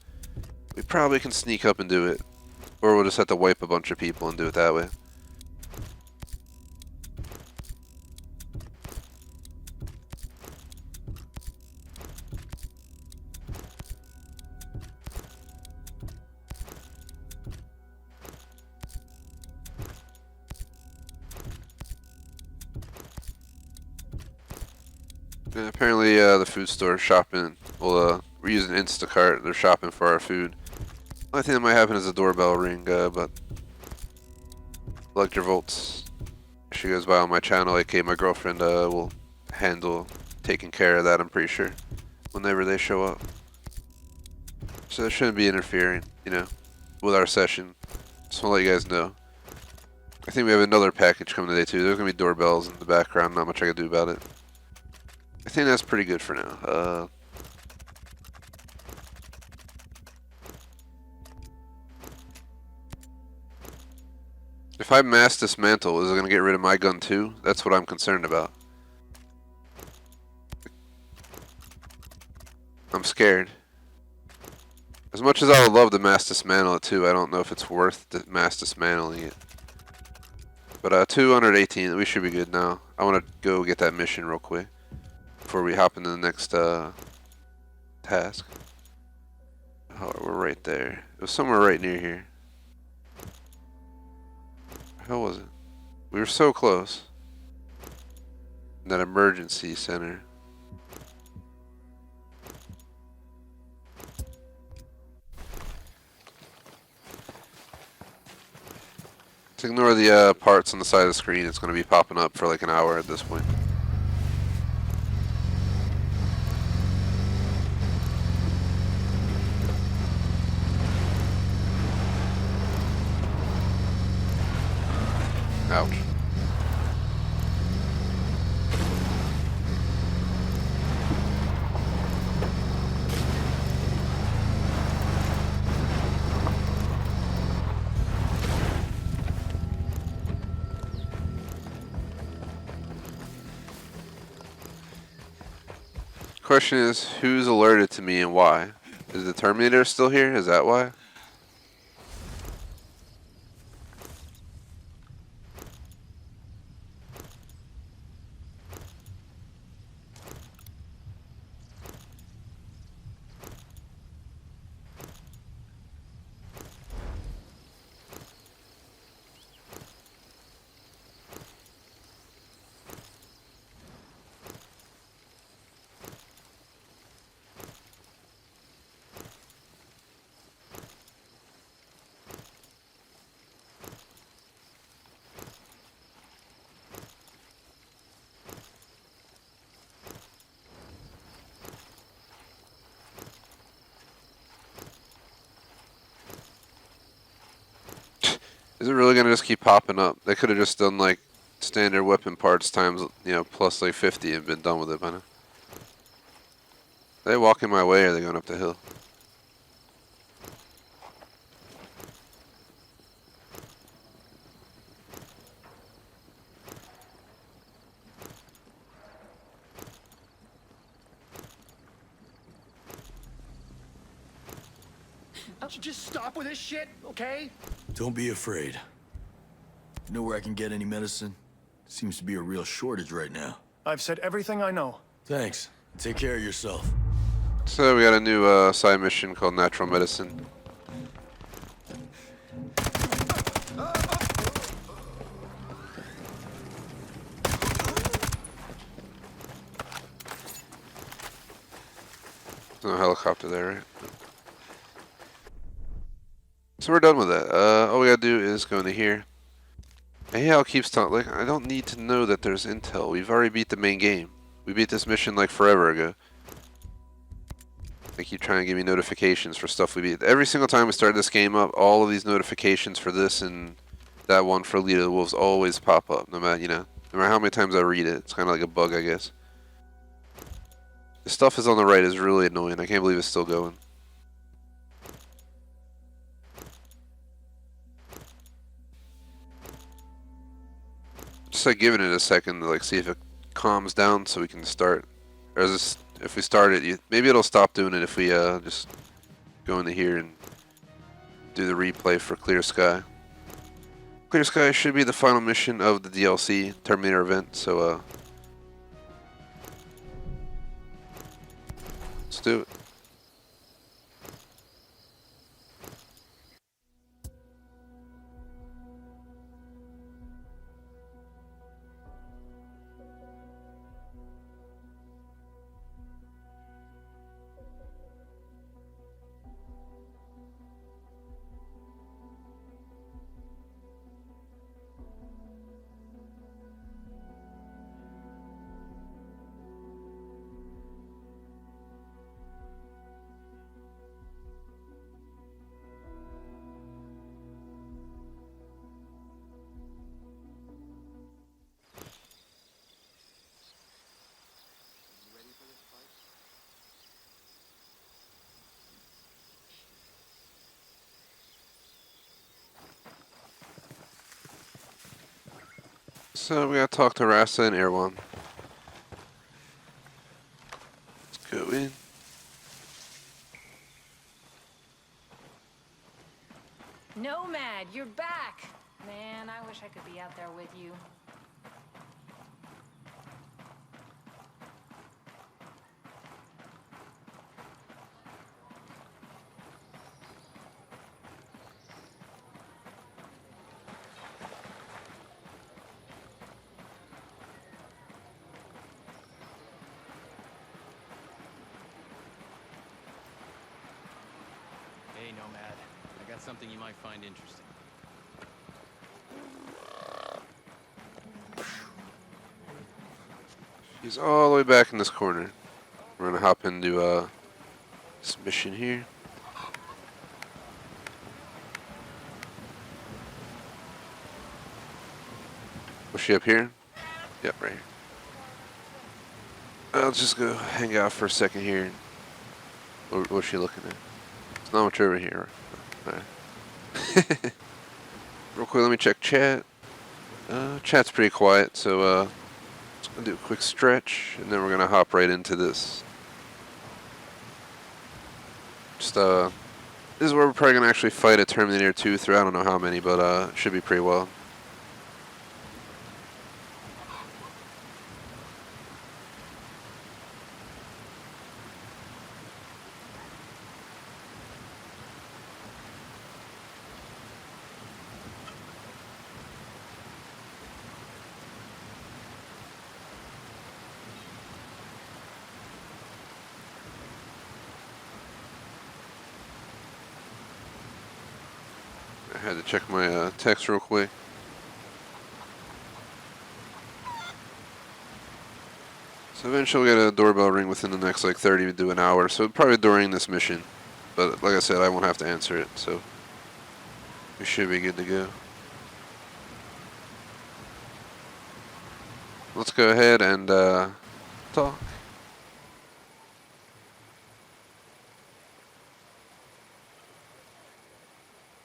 We probably can sneak up and do it, or we'll just have to wipe a bunch of people and do it that way. And apparently the food store shopping, well, we're using Instacart, they're shopping for our food. Only thing that might happen is a doorbell ring, but Electrovolts, if she goes by on my channel, aka my girlfriend, will handle taking care of that, I'm pretty sure, whenever they show up. So it shouldn't be interfering, you know, with our session. Just want to let you guys know. I think we have another package coming today too. There's going to be doorbells in the background, not much I can do about it. I think that's pretty good for now. If I mass dismantle, is it going to get rid of my gun too? That's what I'm concerned about. I'm scared. As much as I would love to mass dismantle it too, I don't know if it's worth mass dismantling it. But 218, we should be good now. I want to go get that mission real quick before we hop into the next task. Oh, we're right there. It was somewhere right near here. How was it? We were so close. That emergency center. Let's ignore the parts on the side of the screen. It's going to be popping up for like an hour at this point. Ouch. Question is, who's alerted to me and why? Is the Terminator still here? Is that why? Is it really gonna just keep popping up? They could have just done like standard weapon parts times, you know, plus like 50 and been done with it by now. Are they walking my way or are they going up the hill? Just stop with this shit, okay? Don't be afraid. You know where I can get any medicine? Seems to be a real shortage right now. I've said everything I know. Thanks. Take care of yourself. So we got a new side mission called Natural Medicine. There's no helicopter there, right? So we're done with that. All we gotta do is go into here. And Hal keeps telling, like, I don't need to know that there's intel. We've already beat the main game. We beat this mission like forever ago. They keep trying to give me notifications for stuff we beat. Every single time we start this game up, all of these notifications for this and that one for Leader of the Wolves always pop up. No matter, no matter how many times I read it. It's kind of like a bug, I guess. The stuff is on the right is really annoying. I can't believe it's still going. Just like giving it a second to like see if it calms down so we can start. Or is this, if we start it, maybe it'll stop doing it if we just go into here and do the replay for Clear Sky. Clear Sky should be the final mission of the DLC Terminator Event, so let's do it. So we gotta talk to Rasta and Erwan. Let's go in. Nomad, you're back! Man, I wish I could be out there with you. Hey, Nomad. I got something you might find interesting. He's all the way back in this corner. We're gonna hop into this mission here. Was she up here? Yep, right here. I'll just go hang out for a second here. What's she looking at? It's not much over here. Alright. Real quick, let me check chat. Chat's pretty quiet, so just gonna do a quick stretch, and then we're gonna hop right into this. Just this is where we're probably gonna actually fight a Terminator 2 through I don't know how many, but it should be pretty well. I had to check my text real quick. So eventually we'll get a doorbell ring within the next like 30 to an hour, so probably during this mission. But like I said, I won't have to answer it, so we should be good to go. Let's go ahead and talk.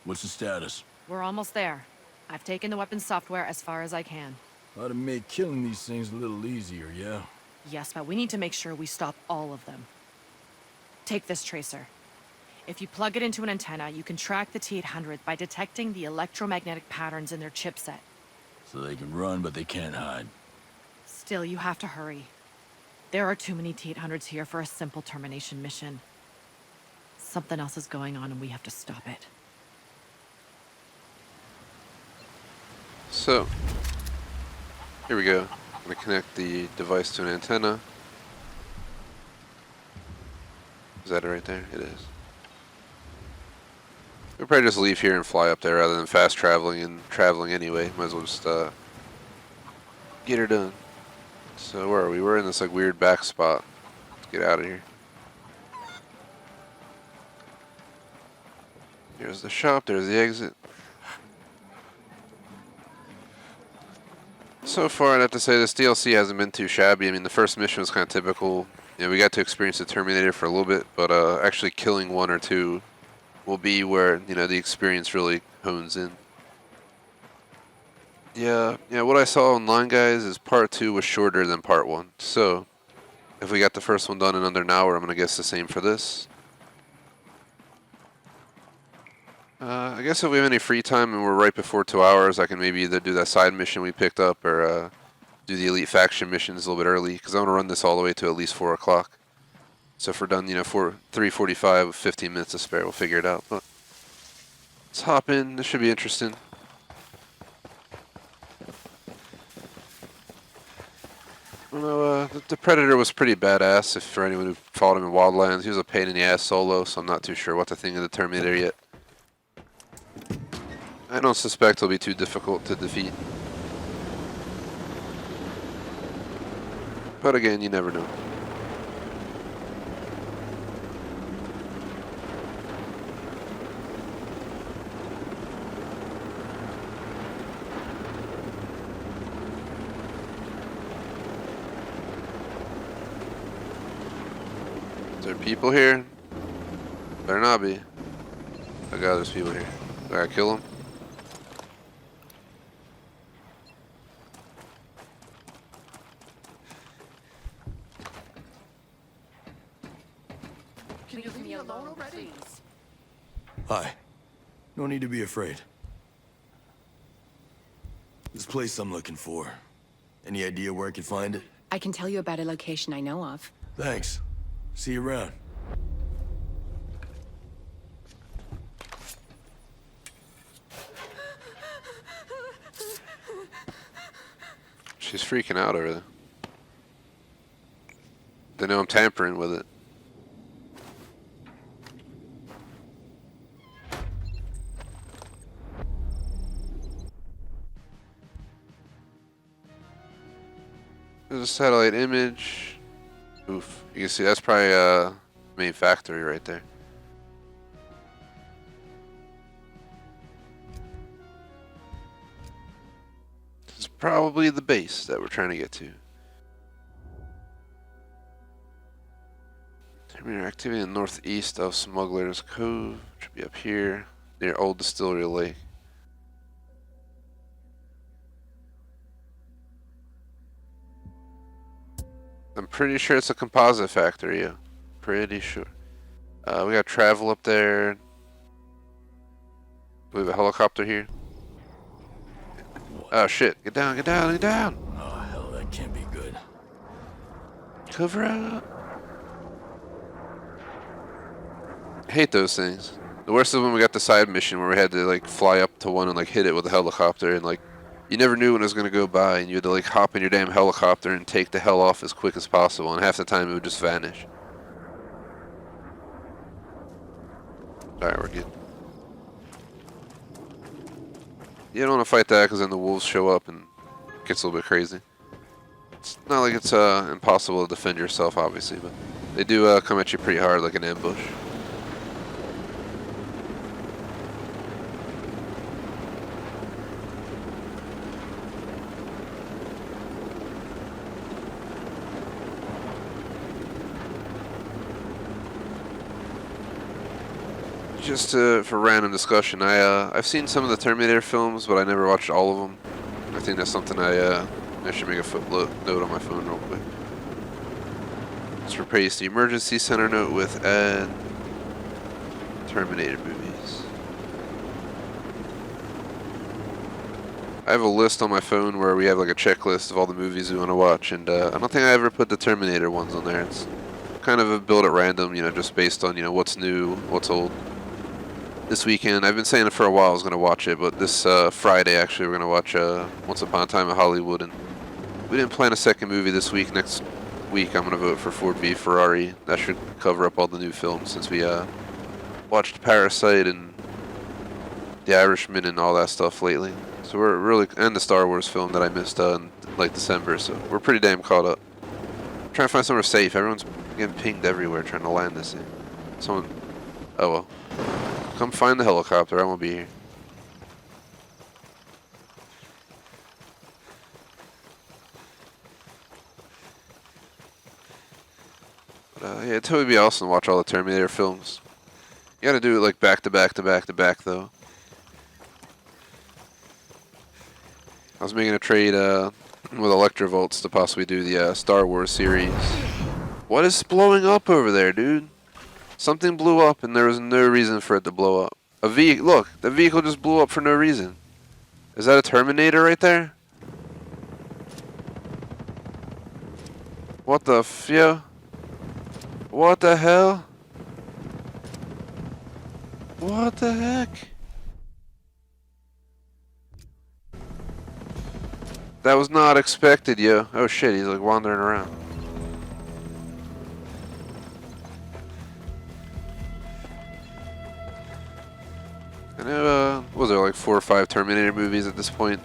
What's the status? We're almost there. I've taken the weapons software as far as I can. Ought to make killing these things a little easier, yeah? Yes, but we need to make sure we stop all of them. Take this tracer. If you plug it into an antenna, you can track the T-800 by detecting the electromagnetic patterns in their chipset. So they can run, but they can't hide. Still, you have to hurry. There are too many T-800s here for a simple termination mission. Something else is going on and we have to stop it. So, here we go. I'm going to connect the device to an antenna. Is that it right there? It is. We'll probably just leave here and fly up there rather than fast traveling and traveling anyway. Might as well just get her done. So where are we? We're in this like weird back spot. Let's get out of here. Here's the shop. There's the exit. So far, I'd have to say this DLC hasn't been too shabby. I mean, the first mission was kind of typical. You know, we got to experience the Terminator for a little bit, but actually killing one or two will be where, you know, the experience really hones in. Yeah, what I saw online, guys, is part 2 was shorter than part 1. So, if we got the first one done in under an hour, I'm going to guess the same for this. I guess if we have any free time and we're right before 2 hours, I can maybe either do that side mission we picked up or do the Elite Faction missions a little bit early, because I want to run this all the way to at least 4 o'clock. So if we're done, you know, 3:45 with 15 minutes to spare, we'll figure it out. But let's hop in. This should be interesting. I don't know, the Predator was pretty badass. If for anyone who followed him in Wildlands, he was a pain in the ass solo, so I'm not too sure what to think of the Terminator yet. I don't suspect he'll be too difficult to defeat. But again, you never know. Is there people here? Better not be. I got there's people here. Do I gotta kill them? Please. Hi. No need to be afraid. This place I'm looking for. Any idea where I can find it? I can tell you about a location I know of. Thanks. See you around. She's freaking out over there. They know I'm tampering with it. There's a satellite image. Oof. You can see that's probably main factory right there. It's probably the base that we're trying to get to. Terminator activity in the northeast of Smuggler's Cove. Should be up here near Old Distillery Lake. I'm pretty sure it's a composite factory, yeah. Pretty sure. We got travel up there. We have a helicopter here. Oh shit, get down, get down, get down! Oh, hell, that can't be good. Cover up! I hate those things. The worst is when we got the side mission where we had to like fly up to one and like hit it with a helicopter, and like you never knew when it was gonna go by, and you had to like hop in your damn helicopter and take the hell off as quick as possible, and half the time it would just vanish. Alright, we're good. You don't want to fight that because then the wolves show up and it gets a little bit crazy. It's not like it's impossible to defend yourself, obviously, but they do come at you pretty hard like an ambush. Just for random discussion, I've seen some of the Terminator films, but I never watched all of them. I think that's something I should make a footnote on my phone real quick. Let's replace the emergency center note with add Terminator movies. I have a list on my phone where we have like a checklist of all the movies we want to watch, and I don't think I ever put the Terminator ones on there. It's kind of a build at random, you know, just based on, you know, what's new, what's old. This weekend, I've been saying it for a while I was going to watch it, but this Friday actually we're going to watch Once Upon a Time in Hollywood, and we didn't plan a second movie this week. Next week I'm going to vote for Ford v Ferrari. That should cover up all the new films since we watched Parasite and The Irishman and all that stuff lately. So we're really, and the Star Wars film that I missed in like December, so we're pretty damn caught up. I'm trying to find somewhere safe. Everyone's getting pinged everywhere trying to land this thing. Someone, oh well. Come find the helicopter, I won't be here. But yeah, it'd totally be awesome to watch all the Terminator films. You gotta do it like back to back to back to back though. I was making a trade with Electrovolts to possibly do the Star Wars series. What is blowing up over there, dude? Something blew up and there was no reason for it to blow up. A vehicle, look, the vehicle just blew up for no reason. Is that a Terminator right there? What the yo? What the hell? What the heck? That was not expected, yo. Oh shit, he's like wandering around. I know, was there like 4 or 5 Terminator movies at this point?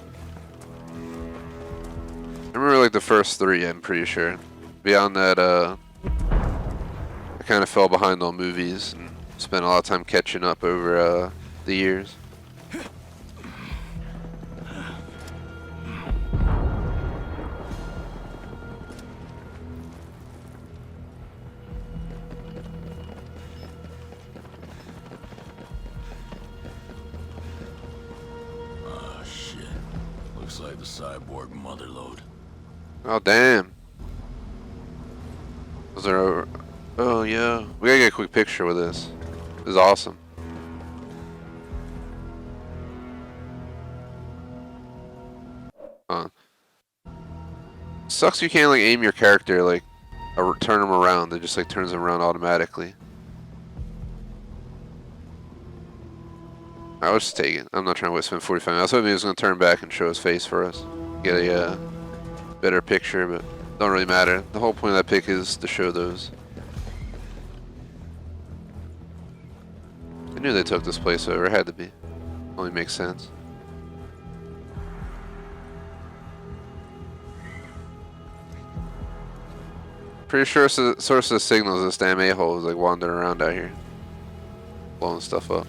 I remember like the first 3, I'm pretty sure. Beyond that, I kind of fell behind on movies and spent a lot of time catching up over the years. Like the cyborg motherlode. Oh damn. Was there a... Oh yeah. We gotta get a quick picture with this. is awesome. Sucks you can't like aim your character like or turn him around. It just like turns him around automatically. I was just taking. I'm not trying to spend 45 minutes. I was hoping he was going to turn back and show his face for us. Get a better picture, but don't really matter. The whole point of that pic is to show those. I knew they took this place over. It had to be. Only makes sense. Pretty sure the source of the signal is this damn a-hole is like wandering around out here. Blowing stuff up.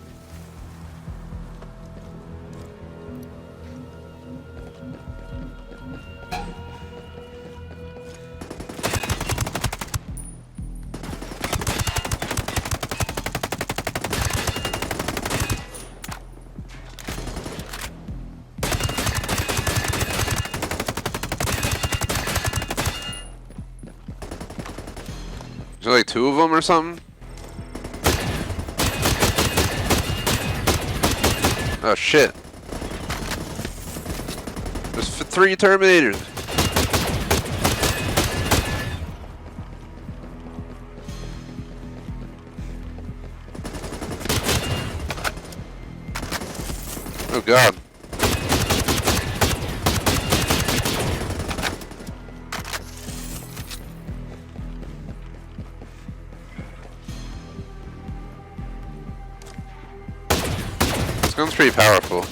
Is there like 2 of them or something? Oh shit. There's 3 Terminators. Oh god. This gun's pretty powerful.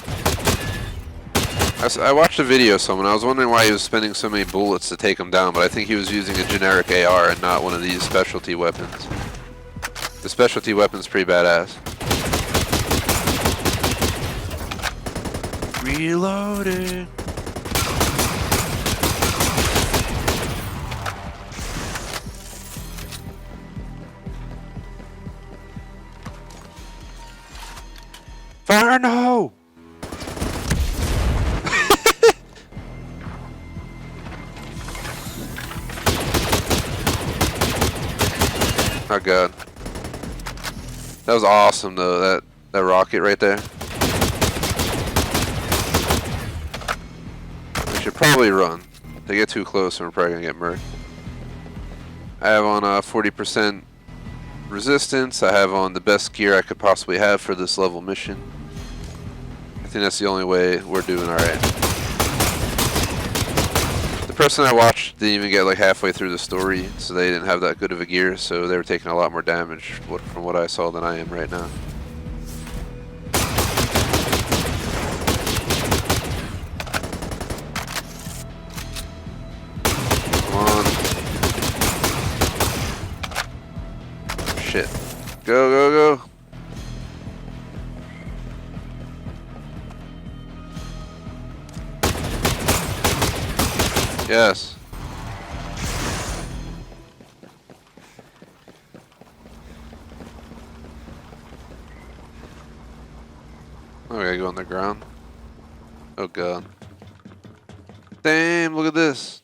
I watched a video of someone. I was wondering why he was spending so many bullets to take him down, but I think he was using a generic AR and not one of these specialty weapons. The specialty weapon's pretty badass. Reloaded. Fire no! Oh god. That was awesome though, that rocket right there. We should probably run. If they get too close, we're probably gonna get murked. I have on 40% resistance. I have on the best gear I could possibly have for this level mission. I think that's the only way we're doing alright. The person I watched didn't even get like halfway through the story, so they didn't have that good of a gear, so they were taking a lot more damage from what I saw than I am right now. Shit. Go, go, go. Yes. Oh, I gotta go on the ground. Oh god. Damn, look at this.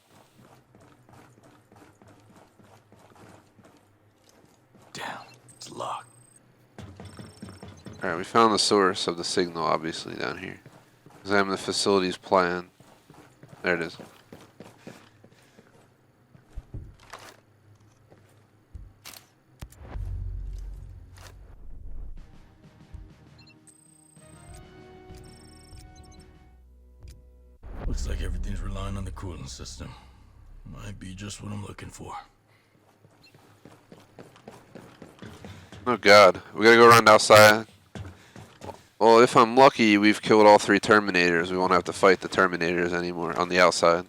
It's locked. Alright, we found the source of the signal, obviously, down here. Examine the facility's plan. There it is. Looks like everything's relying on the cooling system. Might be just what I'm looking for. Oh god, we gotta go around outside. Well, if I'm lucky, we've killed all 3 Terminators. We won't have to fight the Terminators anymore on the outside.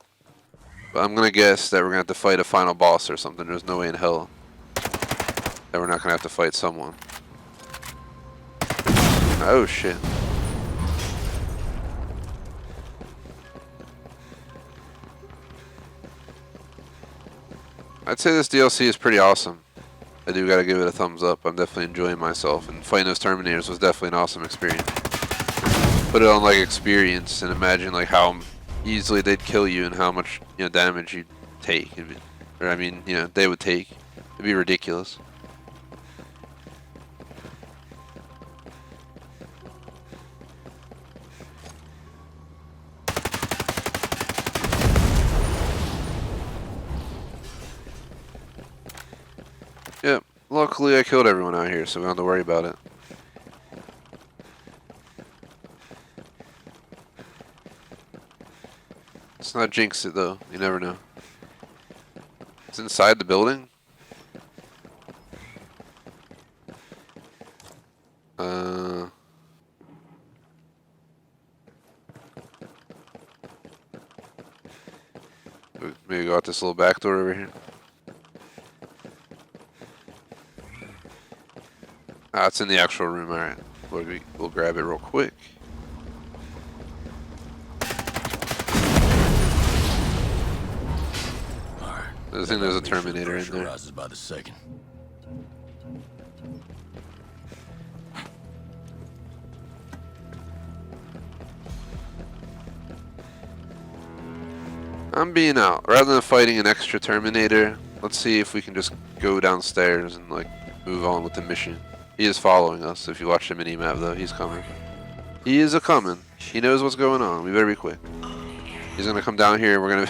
But I'm gonna guess that we're gonna have to fight a final boss or something. There's no way in hell that we're not gonna have to fight someone. Oh shit. I'd say this DLC is pretty awesome. I do gotta give it a thumbs up. I'm definitely enjoying myself, and fighting those Terminators was definitely an awesome experience. Put it on like experience and imagine like how easily they'd kill you and how much damage you'd take. Or I mean, they would take. It'd be ridiculous. Luckily, I killed everyone out here, so we don't have to worry about it. Let's not jinx it, though. You never know. It's inside the building? Maybe go out this little back door over here. Ah, it's in the actual room. Alright. We'll grab it real quick. Alright. I think there's a Terminator in there. Rises by the second. I'm being out. Rather than fighting an extra Terminator, let's see if we can just go downstairs and like move on with the mission. He is following us. If you watch the mini-map though, he's coming. He is a-coming. He knows what's going on. We better be quick. He's gonna come down here and we're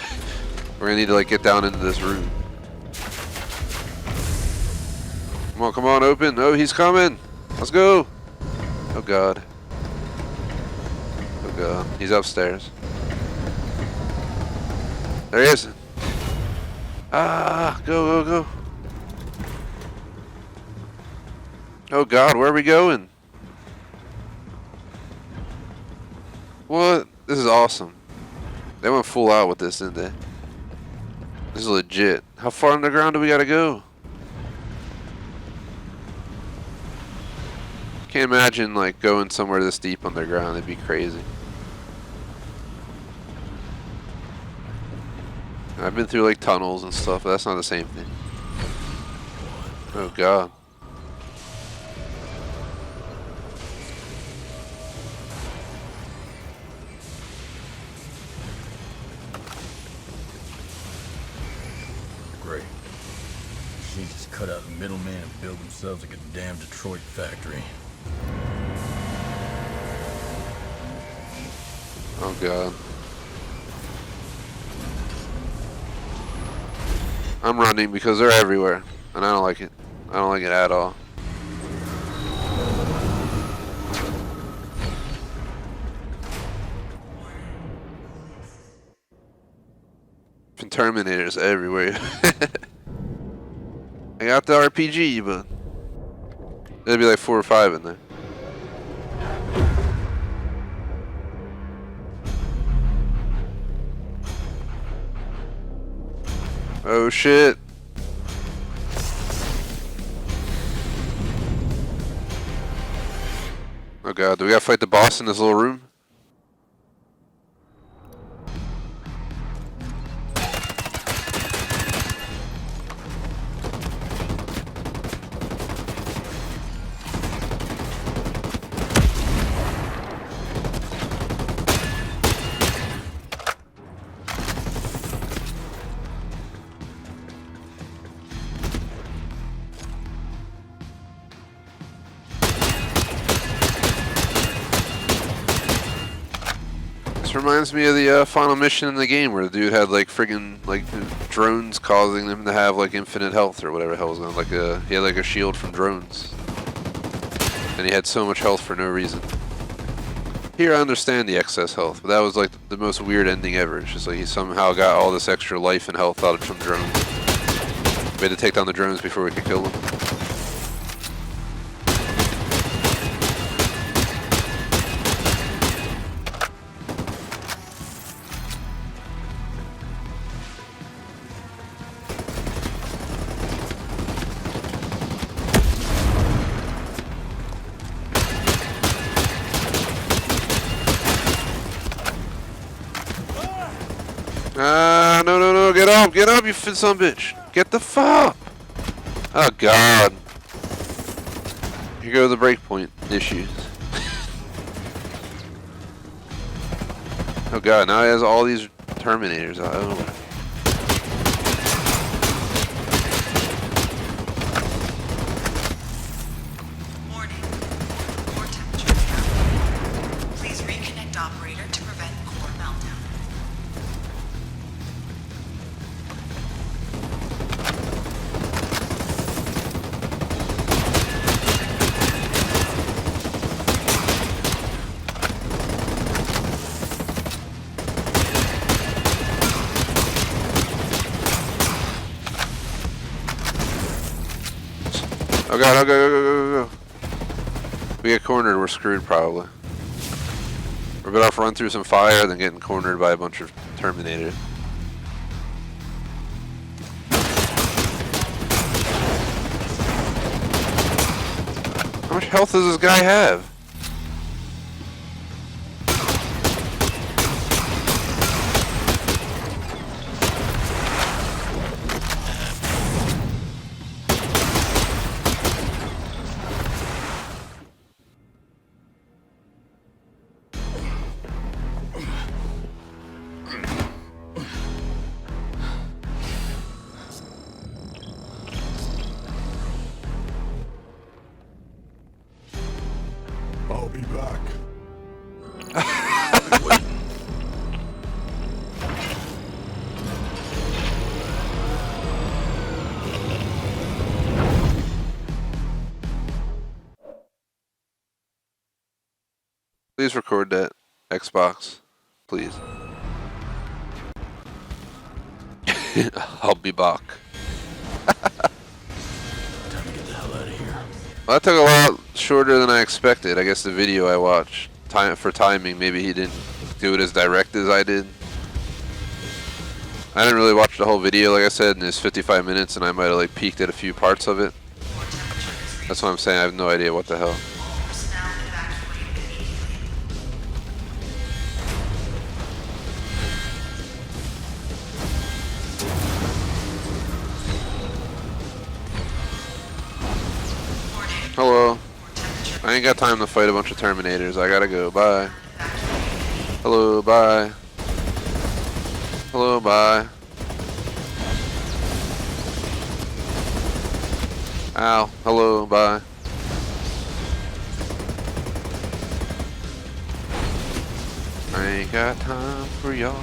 gonna need to like get down into this room. Come on, open. Oh, he's coming. Let's go. Oh god. Oh god. He's upstairs. There he is. Ah, go. Oh god, where are we going? What? This is awesome. They went full out with this, didn't they? This is legit. How far underground do we gotta go? Can't imagine like going somewhere this deep underground. It'd be crazy. I've been through like tunnels and stuff, but that's not the same thing. Oh god. Great. Machines just cut out the middleman and build themselves like a damn Detroit factory. Oh god. I'm running because they're everywhere, and I don't like it. I don't like it at all. Terminators everywhere. I got the RPG, but there'll be like 4 or 5 in there. Oh shit. Oh god, do we gotta fight the boss in this little room? Reminds me of the final mission in the game where the dude had like friggin' like drones causing them to have like infinite health or whatever the hell was going on. Like he had like a shield from drones, and he had so much health for no reason. Here I understand the excess health, but that was like the most weird ending ever. It's just like he somehow got all this extra life and health out of some drones. We had to take down the drones before we could kill them. No, get up, you fit son bitch. Get the fuck. Oh god. Here go the breakpoint issues. Oh god, now he has all these Terminators out. Oh. Warning. Core temperature down. Please reconnect operator to prevent core meltdown. Oh god, oh go, go, go, go, go. We get cornered, we're screwed probably. We're better off run through some fire than getting cornered by a bunch of Terminators. How much health does this guy have? I'll be back. Please record that, Xbox. Please. I'll be back. Time to get the hell out of here. Well, that took a lot shorter than I expected. I guess the video I watched, for timing, maybe he didn't do it as direct as I did. I didn't really watch the whole video, like I said, and it's 55 minutes, and I might have like peeked at a few parts of it. That's what I'm saying. I have no idea what the hell. Personnel evacuate immediately. Hello. I ain't got time to fight a bunch of Terminators. I gotta go. Bye. Hello. Bye. Hello. Bye. Ow. Hello. Bye. I ain't got time for y'all.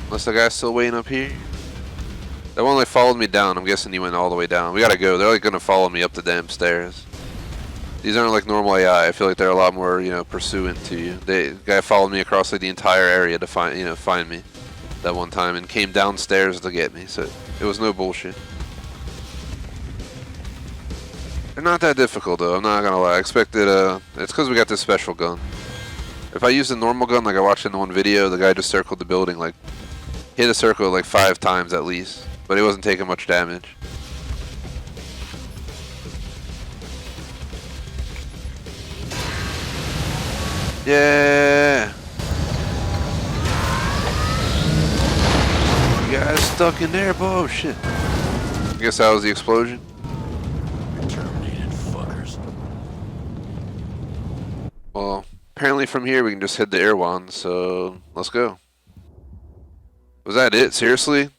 Unless the guy's still waiting up here. That one like followed me down. I'm guessing he went all the way down. We gotta go. They're like gonna follow me up the damn stairs. These aren't like normal AI. I feel like they're a lot more, you know, pursuant to you. The guy followed me across like the entire area to find me that one time and came downstairs to get me. So it was no bullshit. They're not that difficult though. I'm not gonna lie. I expected it's because we got this special gun. If I used a normal gun like I watched in the one video, the guy just circled the building like hit a circle like 5 times at least. But he wasn't taking much damage. Yeah. You guys stuck in there, bro. Oh, shit. I guess that was the explosion. Terminated fuckers. Well, apparently from here we can just hit the Irwan, so let's go. Was that it? Seriously?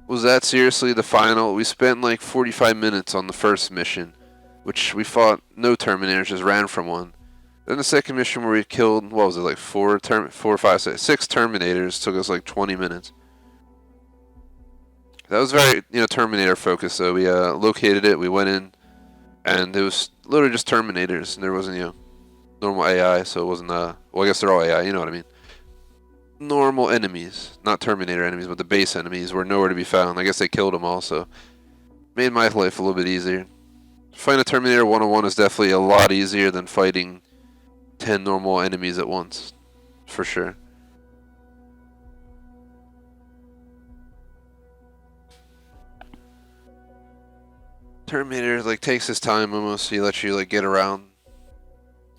Was that seriously the final? We spent like 45 minutes on the first mission, which we fought no Terminators, just ran from one. Then the second mission where we killed, what was it, like 6 Terminators, took us like 20 minutes. That was very, you know, Terminator focused though. We located it, we went in, and it was literally just Terminators, and there wasn't, you know, normal AI, so it wasn't, well, I guess they're all AI, you know what I mean. Normal enemies, not Terminator enemies, but the base enemies were nowhere to be found. I guess they killed them all, so made my life a little bit easier. Fighting a Terminator 1-on-1 is definitely a lot easier than fighting 10 normal enemies at once, for sure. Terminator like takes his time almost. He lets you like get around.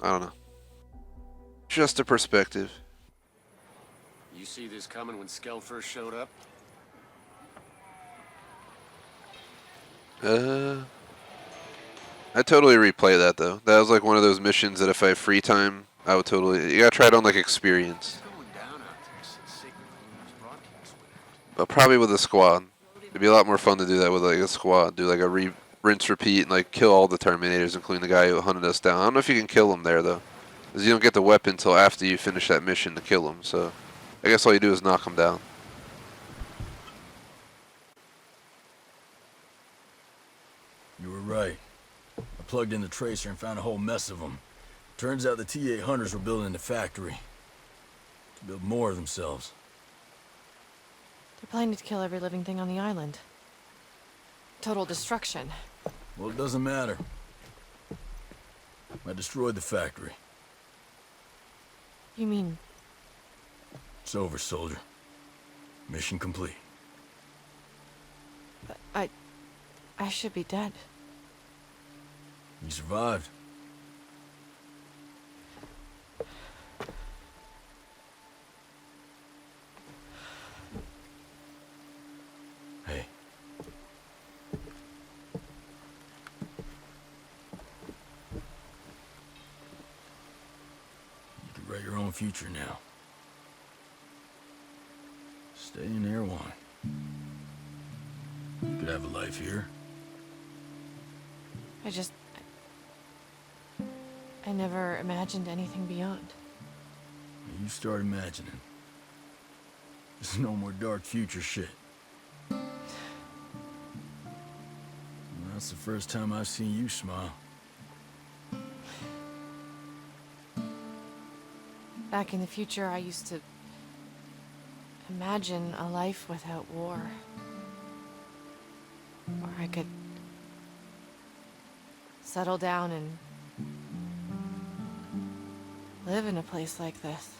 I don't know. Just a perspective. You see this coming when Skell first showed up? I'd totally replay that though. That was like one of those missions that if I have free time, I would totally. You gotta try it on like experience. But probably with a squad. It'd be a lot more fun to do that with like a squad. Do like a rinse, repeat, and like kill all the Terminators, including the guy who hunted us down. I don't know if you can kill him there though, because you don't get the weapon until after you finish that mission to kill him. So I guess all you do is knock him down. You were right. I plugged in the tracer and found a whole mess of them. Turns out the T-800s were building the factory to build more of themselves. They're planning to kill every living thing on the island. total destruction. Well, it doesn't matter. I destroyed the factory. You mean... It's over, soldier. Mission complete. I should be dead. You survived. Hey. You can write your own future now. Stay in there, one. You could have a life here. I never imagined anything beyond. You start imagining. There's no more dark future shit. That's the first time I've seen you smile. Back in the future, I used to imagine a life without war. Or I could settle down and live in a place like this.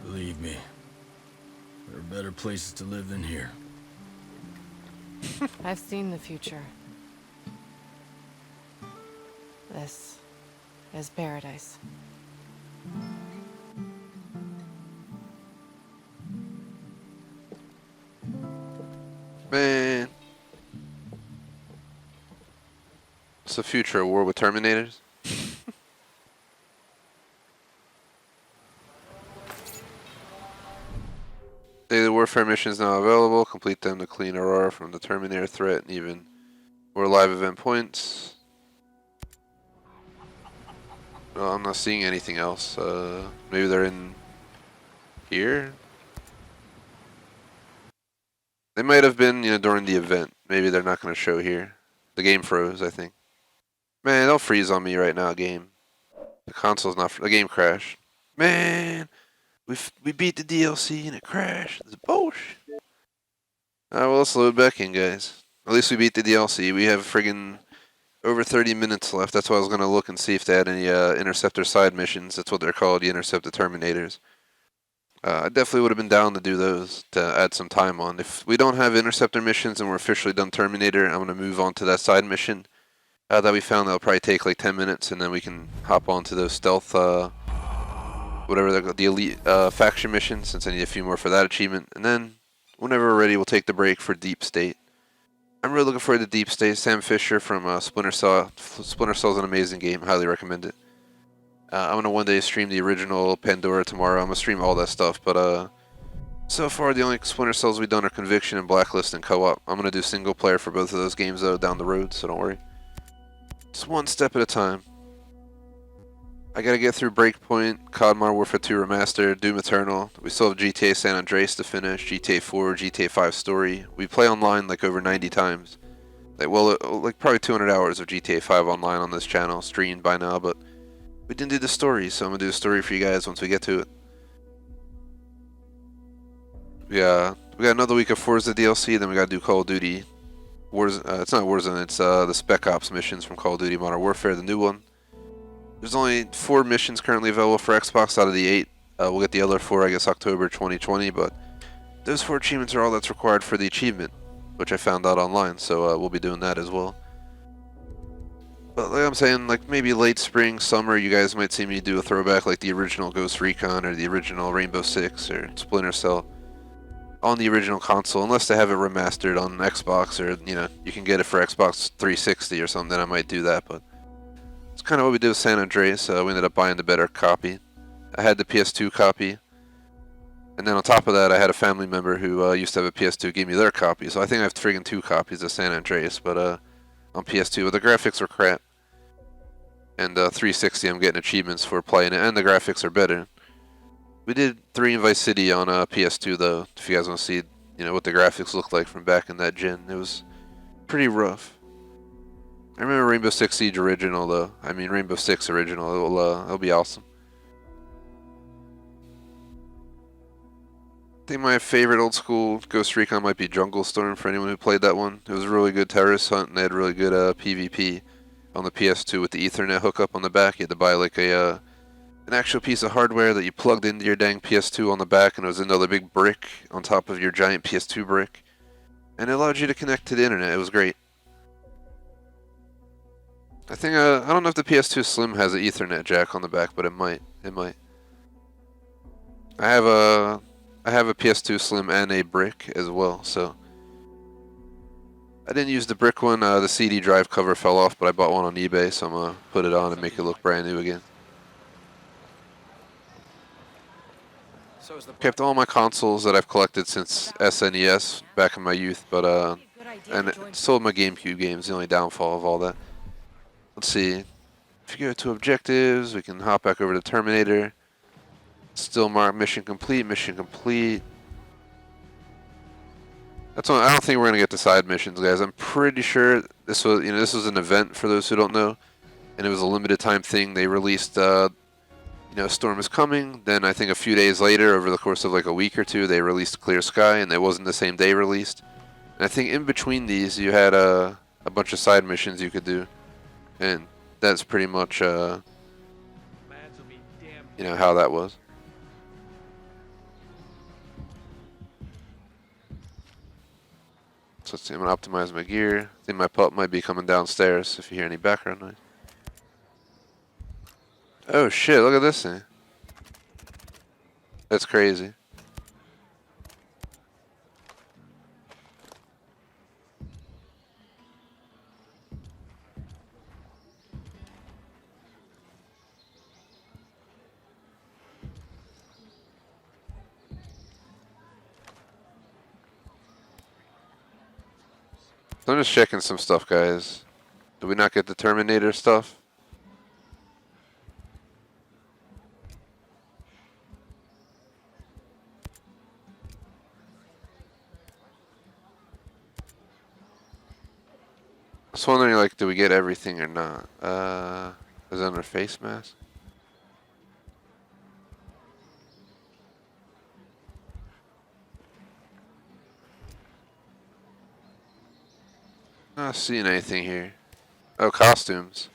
Believe me, there are better places to live than here. I've seen the future. This is paradise. Man. What's the future? A war with Terminators? Daily Warfare missions now available. Complete them to clean Aurora from the Terminator threat and even more live event points. Well, I'm not seeing anything else. Maybe they're in here? They might have been, during the event. Maybe they're not going to show here. The game froze, I think. Man, don't freeze on me right now, game. The console's not... The game crashed. Man! We beat the DLC and it crashed. It's bullshit. Alright, well, let's load back in, guys. At least we beat the DLC. We have friggin' over 30 minutes left. That's why I was going to look and see if they had any Interceptor side missions. That's what they're called, the Interceptor Terminators. I definitely would have been down to do those, to add some time on. If we don't have Interceptor missions and we're officially done Terminator, I'm going to move on to that side mission that we found. That'll probably take like 10 minutes, and then we can hop on to those stealth, whatever they're called, the elite faction missions, since I need a few more for that achievement. And then, whenever we're ready, we'll take the break for Deep State. I'm really looking forward to Deep State. Sam Fisher from Splinter Cell. Splinter Cell is an amazing game. Highly recommend it. I'm going to one day stream the original Pandora tomorrow. I'm going to stream all that stuff, but so far the only Splinter Cells we've done are Conviction and Blacklist and Co-op. I'm going to do single player for both of those games, though, down the road, so don't worry. Just one step at a time. I got to get through Breakpoint, COD Modern Warfare 2 Remastered, Doom Eternal. We still have GTA San Andreas to finish, GTA 4, GTA 5 Story. We play online like over 90 times. Like probably 200 hours of GTA 5 online on this channel, streamed by now, but we didn't do the story, so I'm going to do a story for you guys once we get to it. Yeah, we got another week of Forza DLC, then we got to do Call of Duty. It's not Warzone, it's the Spec Ops missions from Call of Duty Modern Warfare, the new one. There's only 4 missions currently available for Xbox out of the 8. We'll get the other 4, I guess, October 2020, but those 4 achievements are all that's required for the achievement, which I found out online, so we'll be doing that as well. But like I'm saying, like maybe late spring, summer, you guys might see me do a throwback like the original Ghost Recon or the original Rainbow Six or Splinter Cell on the original console, unless they have it remastered on Xbox, or you can get it for Xbox 360 or something. Then I might do that, but it's kind of what we did with San Andreas. We ended up buying the better copy. I had the PS2 copy, and then on top of that, I had a family member who used to have a PS2 give me their copy. So I think I have friggin' 2 copies of San Andreas, but on PS2, but the graphics were crap. And 360, I'm getting achievements for playing it, and the graphics are better. We did 3 in Vice City on PS2, though, if you guys want to see, what the graphics looked like from back in that gen. It was pretty rough. I remember Rainbow Six Siege original, though. I mean, Rainbow Six original. It'll be awesome. think my favorite old school Ghost Recon might be Jungle Storm for anyone who played that one. It was a really good terrorist hunt, and they had really good PvP on the PS2 with the Ethernet hookup on the back. You had to buy like a an actual piece of hardware that you plugged into your dang PS2 on the back, and it was another big brick on top of your giant PS2 brick, and it allowed you to connect to the internet. It was great. I think I don't know if the PS2 Slim has an Ethernet jack on the back, but it might. It might. I have a PS2 Slim and a brick as well, so I didn't use the brick one. The CD drive cover fell off, but I bought one on eBay, so I'm gonna put it on and make it look brand new again. Kept all my consoles that I've collected since SNES back in my youth, but and sold my GameCube games. The only downfall of all that. Let's see. If you go to objectives, we can hop back over to Terminator. Still marked mission complete. Mission complete. That's all, I don't think we're gonna get to side missions, guys. I'm pretty sure this was an event for those who don't know, and it was a limited time thing. They released Storm is Coming. Then I think a few days later, over the course of like a week or two, they released Clear Sky, and it wasn't the same day released. And I think in between these, you had a bunch of side missions you could do, and that's pretty much how that was. So let's see, I'm gonna optimize my gear. I think my pup might be coming downstairs if you hear any background noise. Oh shit, look at this thing. That's crazy. I'm just checking some stuff, guys. Did we not get the Terminator stuff? I was wondering, like, do we get everything or not? Is it under face mask? Not seeing anything here. Oh, costumes.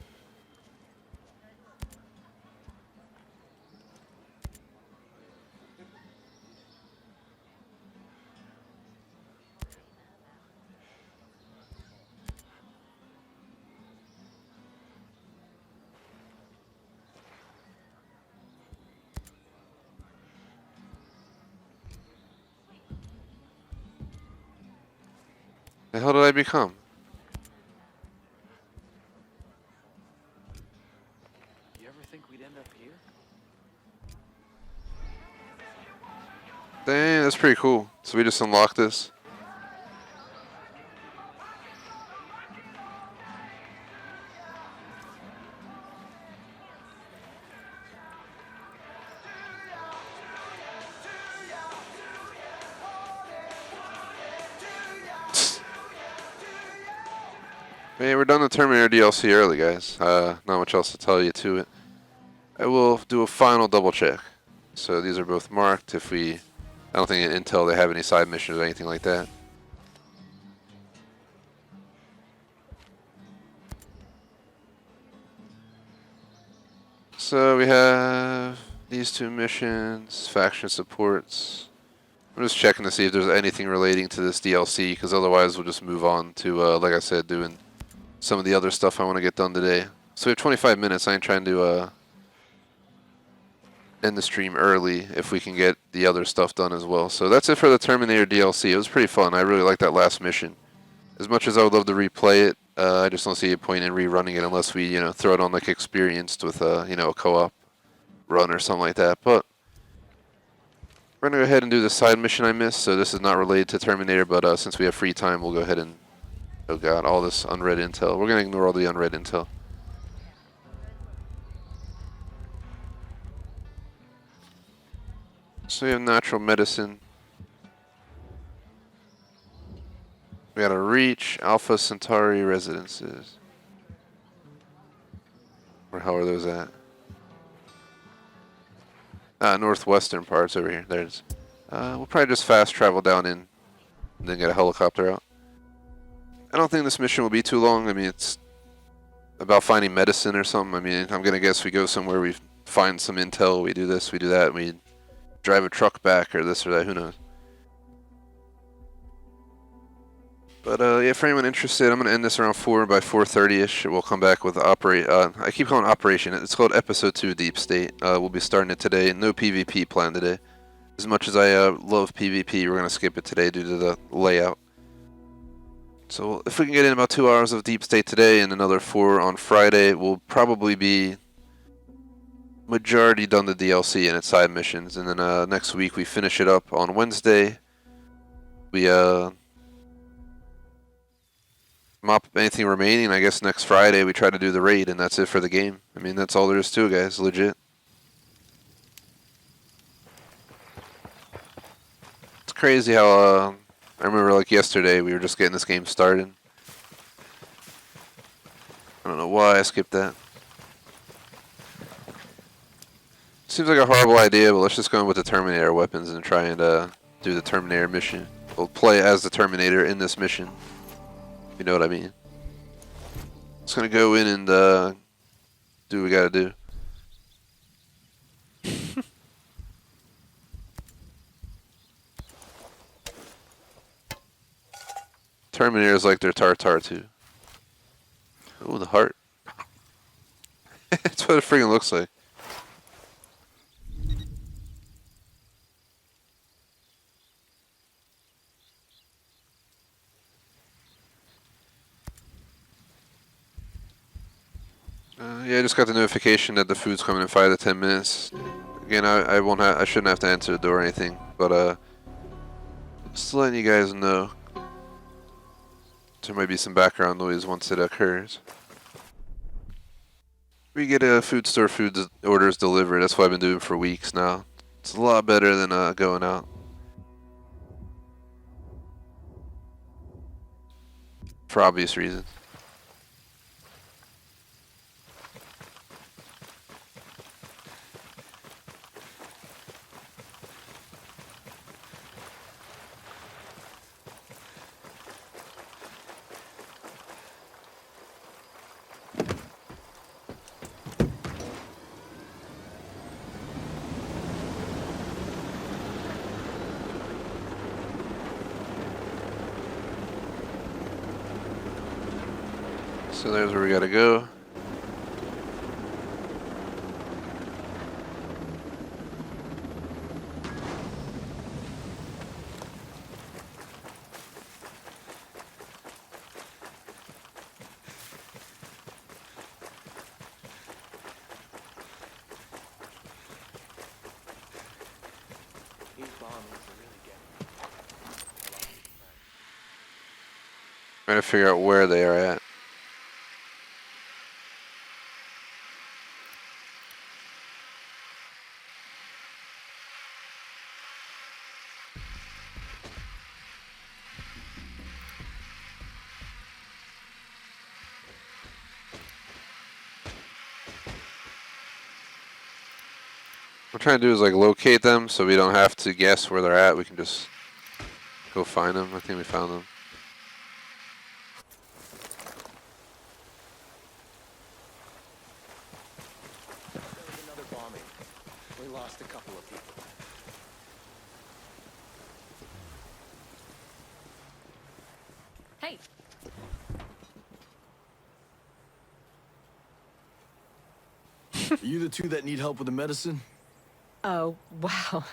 The hell did I become? You ever think we'd end up here? Dang, that's pretty cool. So we just unlocked this. Hey, we're done the Terminator DLC early, guys. Not much else to tell you to it. I will do a final double check. So these are both marked. I don't think in Intel they have any side missions or anything like that. So we have these two missions, faction supports. I'm just checking to see if there's anything relating to this DLC, because otherwise we'll just move on to, like I said, doing some of the other stuff I want to get done today. So we have 25 minutes. I ain't trying to end the stream early if we can get the other stuff done as well. So that's it for the Terminator DLC. It was pretty fun. I really liked that last mission. As much as I would love to replay it, I just don't see a point in rerunning it unless we, throw it on like Experienced with a co-op run or something like that. But we're gonna go ahead and do the side mission I missed. So this is not related to Terminator, but since we have free time, we'll go ahead and, oh god, all this unread intel. We're gonna ignore all the unread intel. So we have natural medicine. We gotta reach Alpha Centauri residences. Where the hell are those at? Northwestern parts over here. There's. We'll probably just fast travel down in and then get a helicopter out. I don't think this mission will be too long. I mean, it's about finding medicine or something. I mean, I'm gonna guess we go somewhere, we find some intel, we do this, we do that, and we drive a truck back or this or that, who knows. But yeah, for anyone interested, I'm gonna end this around 4 by 4:30ish. We'll come back with I keep calling it Operation. It's called Episode 2 Deep State. We'll be starting it today. No PvP planned today. As much as I love PvP, we're gonna skip it today due to the layout. So if we can get in about 2 hours of Deep State today and another 4 on Friday, we'll probably be majority done the DLC and its side missions. And then next week we finish it up on Wednesday. We mop up anything remaining. I guess next Friday we try to do the raid, and that's it for the game. I mean, that's all there is to it, guys. Legit. It's crazy how I remember like yesterday we were just getting this game started. I don't know why I skipped that. Seems like a horrible idea, but let's just go in with the Terminator weapons and try and do the Terminator mission. We'll play as the Terminator in this mission. You know what I mean? Just gonna go in and do what we gotta do. Terminator's like their tartar too. Ooh, the heart. That's what it freaking looks like. Yeah, I just got the notification that the food's coming in 5 to 10 minutes. Again, I shouldn't have to answer the door or anything, but just letting you guys know. There might be some background noise once it occurs. We get a food store food orders delivered. That's what I've been doing for weeks now. It's a lot better than going out. For obvious reasons. So there's where we gotta go. Trying to figure out where they are at. What we're trying to do is like locate them so we don't have to guess where they're at. We can just go find them. I think we found them. There was another bombing. We lost a couple of people. Hey. Are you the two that need help with the medicine? Oh, wow.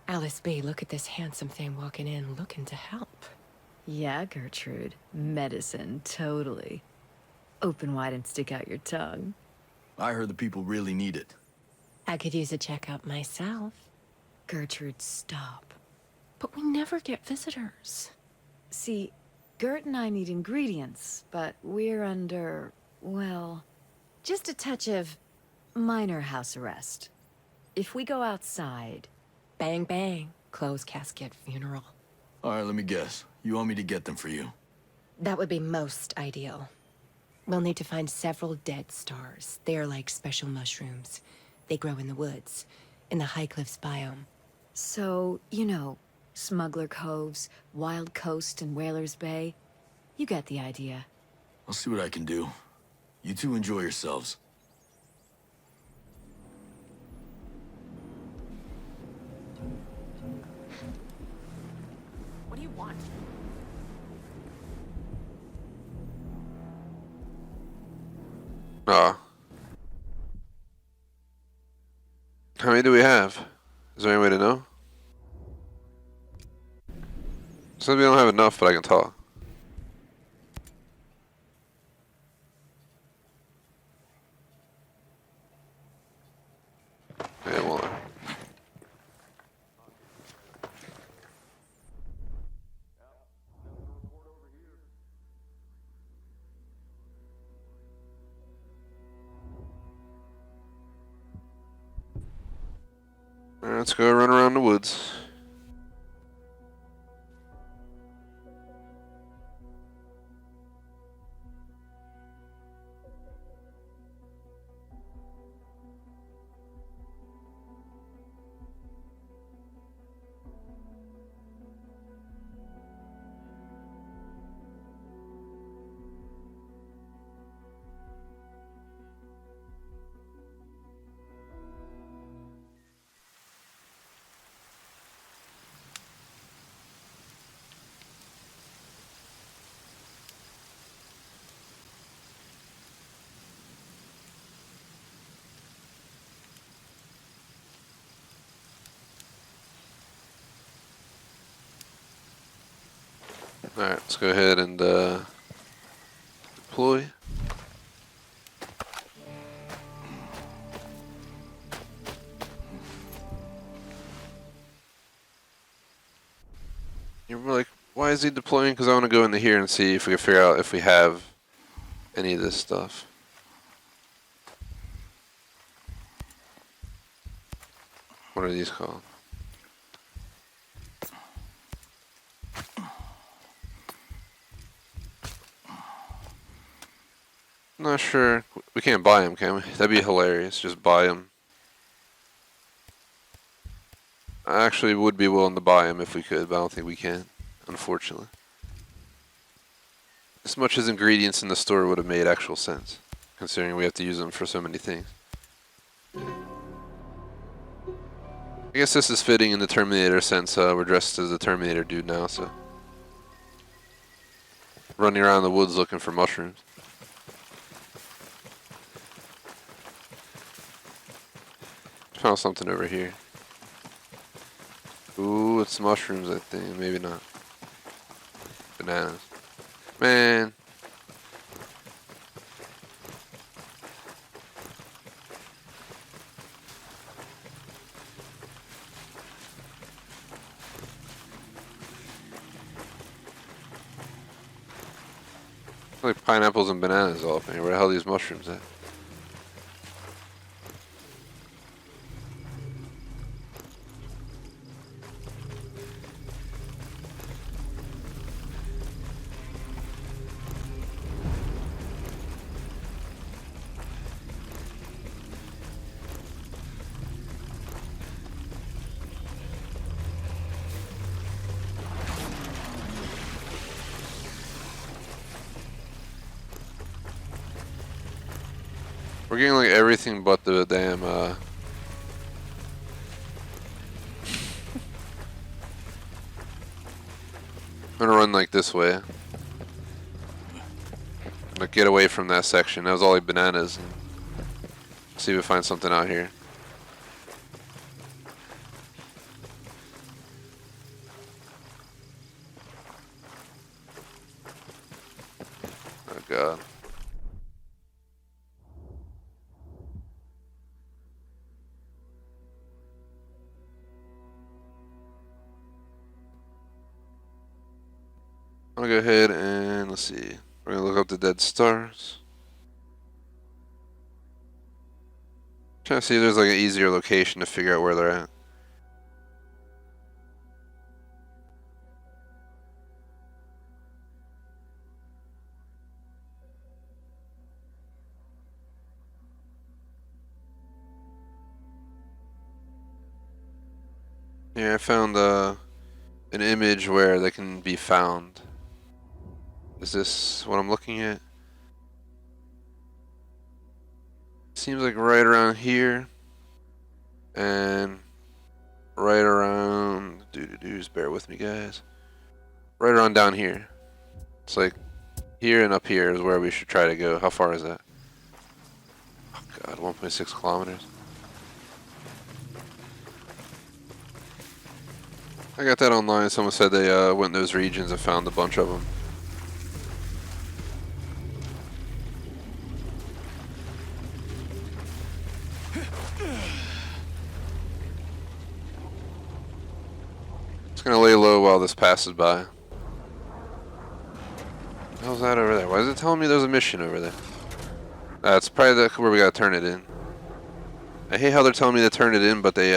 Alice B., look at this handsome thing walking in looking to help. Yeah, Gertrude. Medicine, totally. Open wide and stick out your tongue. I heard the people really need it. I could use a checkup myself. Gertrude, stop. But we never get visitors. See, Gert and I need ingredients, but we're under, well, just a touch of minor house arrest. If we go outside... Bang, bang. Closed casket funeral. All right, let me guess. You want me to get them for you? That would be most ideal. We'll need to find several dead stars. They are like special mushrooms. They grow in the woods, in the High Cliffs biome. So, you know, Smuggler Coves, Wild Coast, and Whalers Bay. You get the idea. I'll see what I can do. You two enjoy yourselves. What do you want? Aw. How many do we have? Is there any way to know? Says we don't have enough, but I can talk. Yeah, well. Alright, let's go run around the woods. Alright, let's go ahead and deploy. You're like, why is he deploying? Because I want to go into here and see if we can figure out if we have any of this stuff. What are these called? Not sure. We can't buy them, can we? That'd be hilarious. Just buy them. I actually would be willing to buy them if we could, but I don't think we can, unfortunately. As much as ingredients in the store would have made actual sense, considering we have to use them for so many things. I guess this is fitting in the Terminator sense. We're dressed as the Terminator dude now, so. Running around the woods looking for mushrooms. Found something over here. Ooh, it's mushrooms, I think. Maybe not. Bananas. Man. Like pineapples and bananas all up in here. Where the hell are these mushrooms at? We're getting like everything but the damn I'm gonna run like this way. Like get away from that section. That was all like bananas. And see if we find something out here. Oh god. I'm gonna go ahead and let's see. We're gonna look up the dead stars. Trying to see if there's like an easier location to figure out where they're at. Yeah, I found an image where they can be found. Is this what I'm looking at? Seems like right around here. And right around... Just bear with me, guys. Right around down here. It's like here and up here is where we should try to go. How far is that? Oh god, 1.6 kilometers. I got that online. Someone said they went in those regions and found a bunch of them. Just gonna lay low while this passes by. What the hell's that over there? Why is it telling me there's a mission over there? It's probably where we gotta turn it in. I hate how they're telling me to turn it in, but they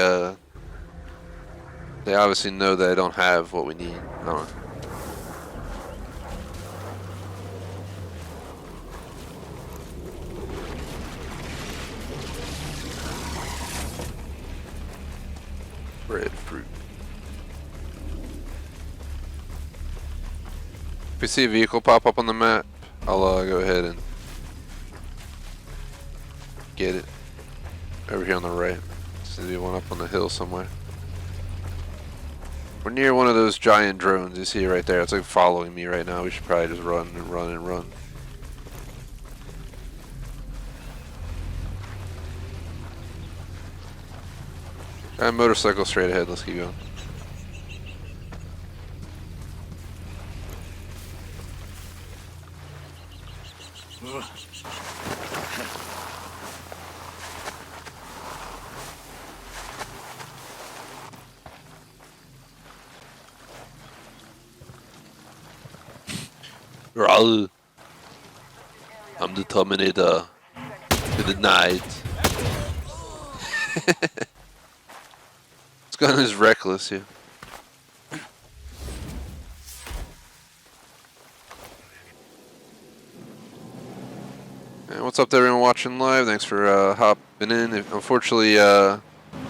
obviously know that I don't have what we need. I don't know. Breadfruit. If we see a vehicle pop up on the map, I'll go ahead and get it. Over here on the right. There's maybe one up on the hill somewhere. We're near one of those giant drones. You see it right there. It's like following me right now. We should probably just run and run and run. Got a motorcycle straight ahead. Let's keep going. Raul. I'm the Terminator. To the night. This gun is reckless here. And what's up to everyone watching live? Thanks for hopping in. Unfortunately,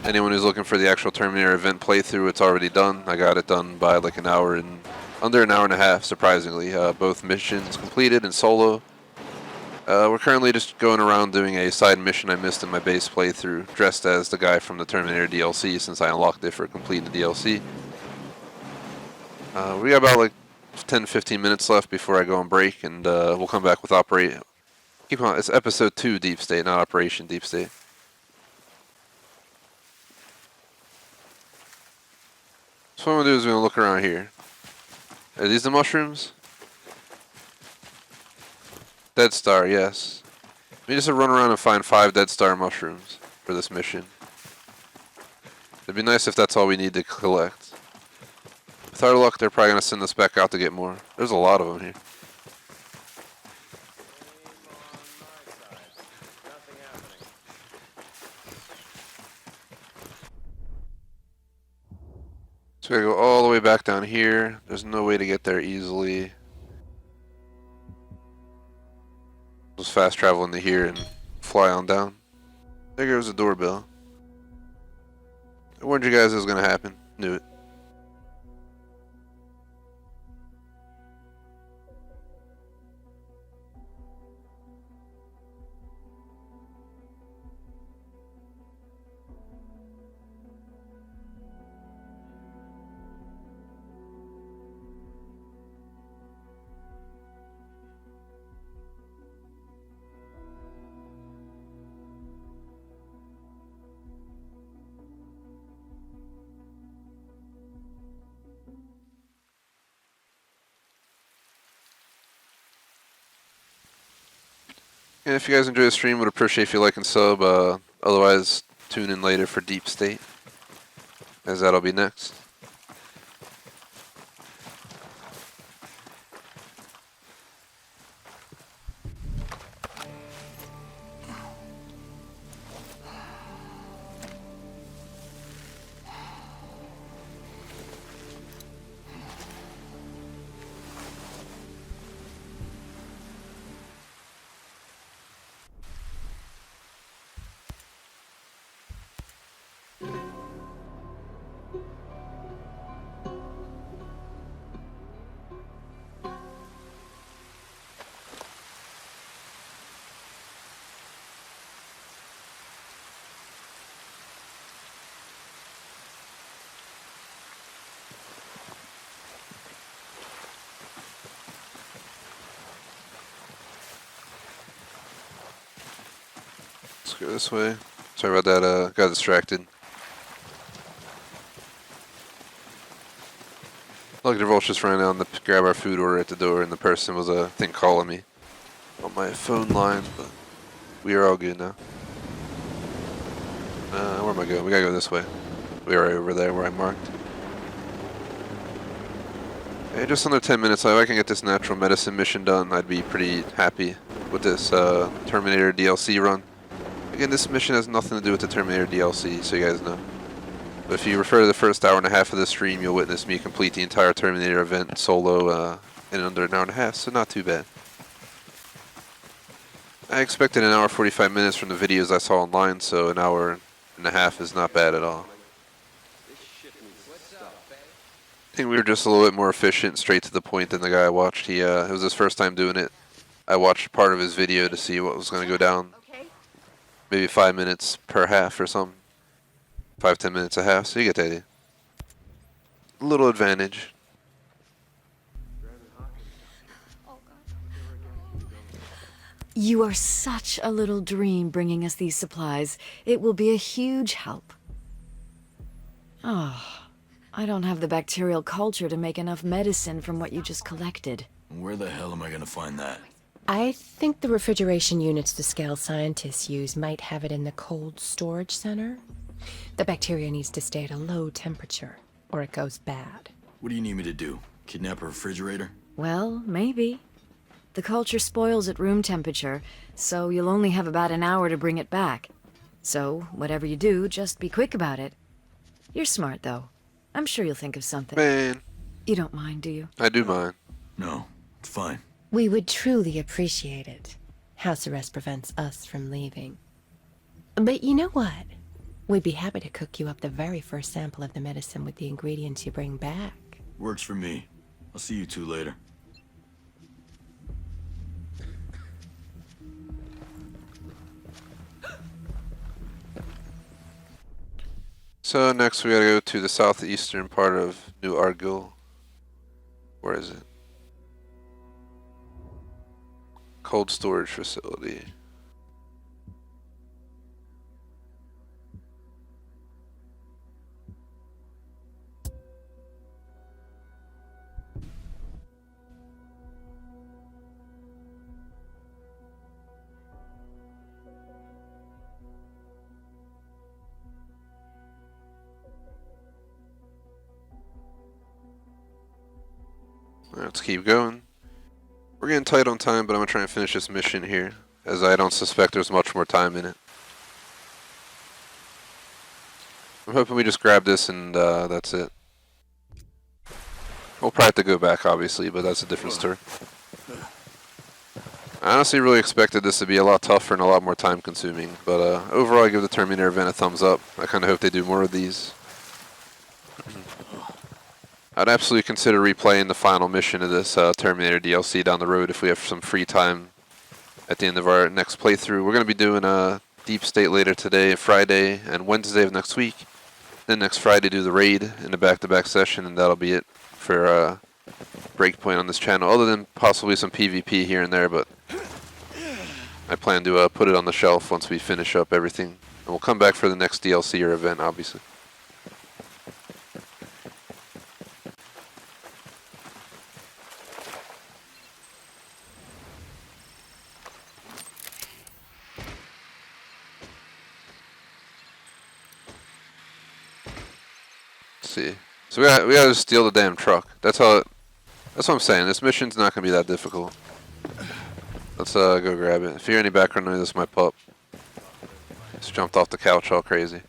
anyone who's looking for the actual Terminator Event playthrough, it's already done. I got it done by like under an hour and a half, surprisingly. Both missions completed and solo. We're currently just going around doing a side mission I missed in my base playthrough, dressed as the guy from the Terminator DLC since I unlocked it for completing the DLC. We got about like 10-15 minutes left before I go on break, and we'll come back with Operate. Keep on, it's episode 2 Deep State, not Operation Deep State. So what I'm going to do is I'm going to look around here. Are these the mushrooms? Dead Star, yes. We just run around and find 5 Dead Star mushrooms for this mission. It'd be nice if that's all we need to collect. With our luck, they're probably going to send us back out to get more. There's a lot of them here. So we gotta go all the way back down here. There's no way to get there easily. Just fast travel into here and fly on down. There goes the doorbell. I warned you guys it was gonna happen. Knew it. And if you guys enjoy the stream, would appreciate if you like and sub. Otherwise, tune in later for Deep State, as that'll be next. Go this way. Sorry about that, got distracted. Lucky Revolts just ran down to grab our food order at the door, and the person was, I think, calling me on my phone line, but we are all good now. Where am I going? We gotta go this way. We are right over there where I marked. Okay, just under 10 minutes. If I can get this natural medicine mission done, I'd be pretty happy with this Terminator DLC run. Again, this mission has nothing to do with the Terminator DLC, so you guys know. But if you refer to the first hour and a half of the stream, you'll witness me complete the entire Terminator event solo in under an hour and a half, so not too bad. I expected an hour 45 minutes from the videos I saw online, so an hour and a half is not bad at all. I think we were just a little bit more efficient, straight to the point than the guy I watched. It was his first time doing it. I watched part of his video to see what was going to go down. Maybe 5 minutes per half or something. 5-10 minutes a half, so you get the idea. A little advantage. You are such a little dream bringing us these supplies. It will be a huge help. Oh, I don't have the bacterial culture to make enough medicine from what you just collected. Where the hell am I gonna find that? I think the refrigeration units the scale scientists use might have it in the cold storage center. The bacteria needs to stay at a low temperature, or it goes bad. What do you need me to do? Kidnap a refrigerator? Well, maybe. The culture spoils at room temperature, so you'll only have about an hour to bring it back. So, whatever you do, just be quick about it. You're smart, though. I'm sure you'll think of something. Man. You don't mind, do you? I do mind. No, it's fine. We would truly appreciate it. House arrest prevents us from leaving. But you know what? We'd be happy to cook you up the very first sample of the medicine with the ingredients you bring back. Works for me. I'll see you two later. So next we gotta go to the southeastern part of New Argyll. Where is it? Cold storage facility. Let's keep going. We're getting tight on time, but I'm going to try and finish this mission here, as I don't suspect there's much more time in it. I'm hoping we just grab this and that's it. We'll probably have to go back, obviously, but that's a different story. I honestly really expected this to be a lot tougher and a lot more time consuming, but overall I give the Terminator Event a thumbs up. I kind of hope they do more of these. I'd absolutely consider replaying the final mission of this Terminator DLC down the road if we have some free time at the end of our next playthrough. We're going to be doing Deep State later today, Friday, and Wednesday of next week. Then next Friday do the raid in the back-to-back session, and that'll be it for Breakpoint on this channel, other than possibly some PvP here and there, but I plan to put it on the shelf once we finish up everything. And we'll come back for the next DLC or event, obviously. See, so we gotta steal the damn truck. That's what I'm saying. This mission's not gonna be that difficult. Let's go grab it. If you hear any background noise, that's my pup. Just jumped off the couch all crazy.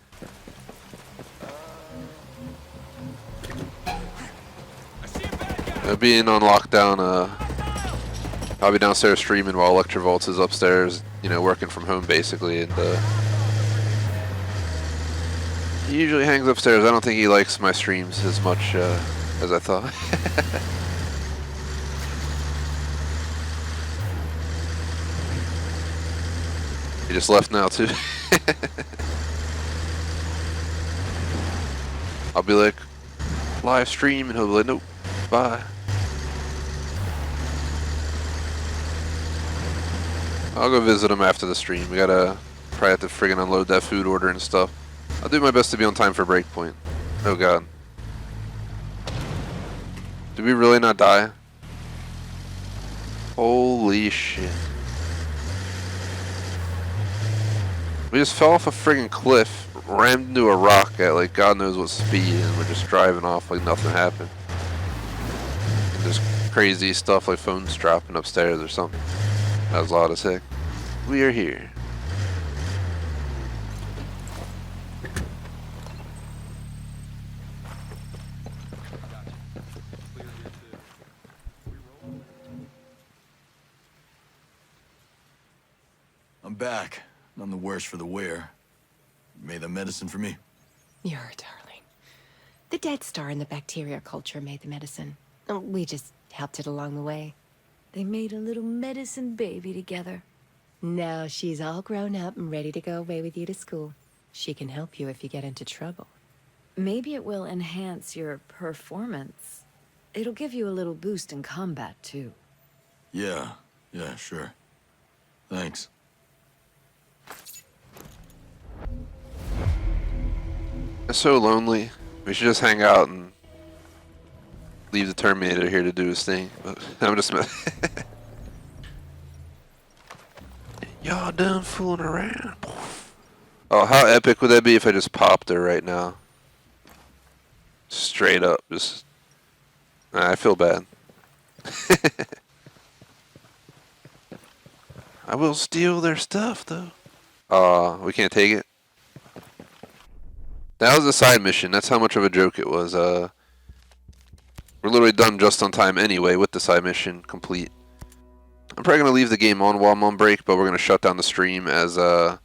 Being on lockdown, I'll be downstairs streaming while Xxviii is upstairs, you know, working from home basically, and he usually hangs upstairs. I don't think he likes my streams as much as I thought. He just left now too. I'll be like, live stream, and he'll be like, nope, bye. I'll go visit him after the stream. We gotta Probably have to friggin' unload that food order and stuff. I'll do my best to be on time for breakpoint. Oh god. Did we really not die? Holy shit. We just fell off a friggin' cliff, rammed into a rock at like God knows what speed, and we're just driving off like nothing happened. And there's crazy stuff like phones dropping upstairs or something. That was loud as heck. We are here. I'm back. None the worse for the wear. You made the medicine for me? You're a darling. The Dead Star and the bacteria culture made the medicine. We just helped it along the way. They made a little medicine baby together. Now she's all grown up and ready to go away with you to school. She can help you if you get into trouble. Maybe it will enhance your performance. It'll give you a little boost in combat, too. Yeah, sure. Thanks. It's so lonely. We should just hang out and leave the Terminator here to do his thing. But I'm just y'all done fooling around. Oh, how epic would that be if I just popped her right now? Straight up, just. I feel bad. I will steal their stuff, though. We can't take it. That was a side mission. That's how much of a joke it was. We're literally done just on time anyway with the side mission complete. I'm probably going to leave the game on while I'm on break, but we're going to shut down the stream as we're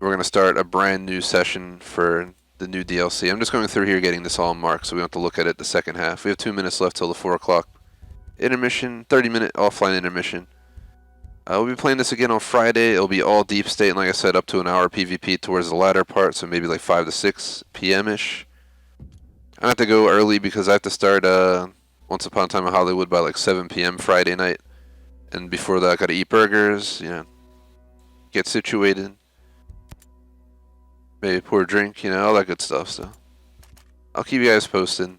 going to start a brand new session for the new DLC. I'm just going through here getting this all marked so we don't have to look at it the second half. We have 2 minutes left till the 4 o'clock intermission, 30-minute offline intermission. We'll be playing this again on Friday. It'll be all deep state, and like I said, up to an hour PvP towards the latter part, so maybe like 5 to 6 p.m.-ish. I have to go early because I have to start Once Upon a Time in Hollywood by like 7 p.m. Friday night. And before that, I gotta eat burgers, get situated. Maybe pour a drink, all that good stuff, so. I'll keep you guys posted.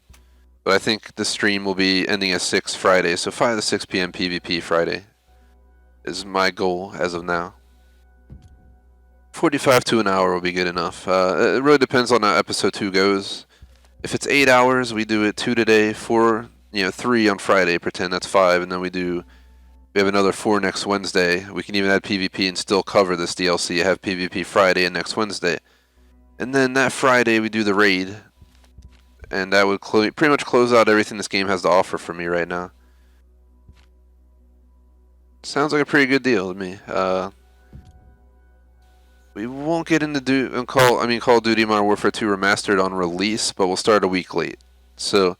But I think the stream will be ending at 6 Friday, so 5 to 6 p.m. PvP Friday is my goal as of now. 45 to an hour will be good enough. It really depends on how episode 2 goes. If it's 8 hours, we do it 2 today, 4, 3 on Friday, pretend that's 5, and then we have another 4 next Wednesday. We can even add PvP and still cover this DLC, have PvP Friday and next Wednesday. And then that Friday we do the raid, and that would pretty much close out everything this game has to offer for me right now. Sounds like a pretty good deal to me. We won't get into Call of Duty Modern Warfare 2 Remastered on release, but we'll start a week late. So,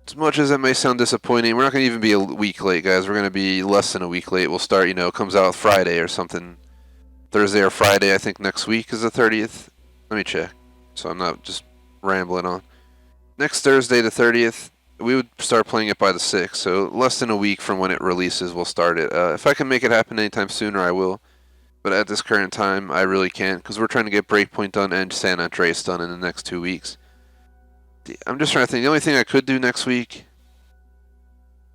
as much as that may sound disappointing, we're not going to even be a week late, guys. We're going to be less than a week late. We'll start, it comes out Friday or something. Thursday or Friday, I think next week is the 30th. Let me check, so I'm not just rambling on. Next Thursday, the 30th, we would start playing it by the 6th, so less than a week from when it releases, we'll start it. If I can make it happen anytime sooner, I will. But at this current time, I really can't, because we're trying to get Breakpoint done and San Andreas done in the next 2 weeks. I'm just trying to think. The only thing I could do next week,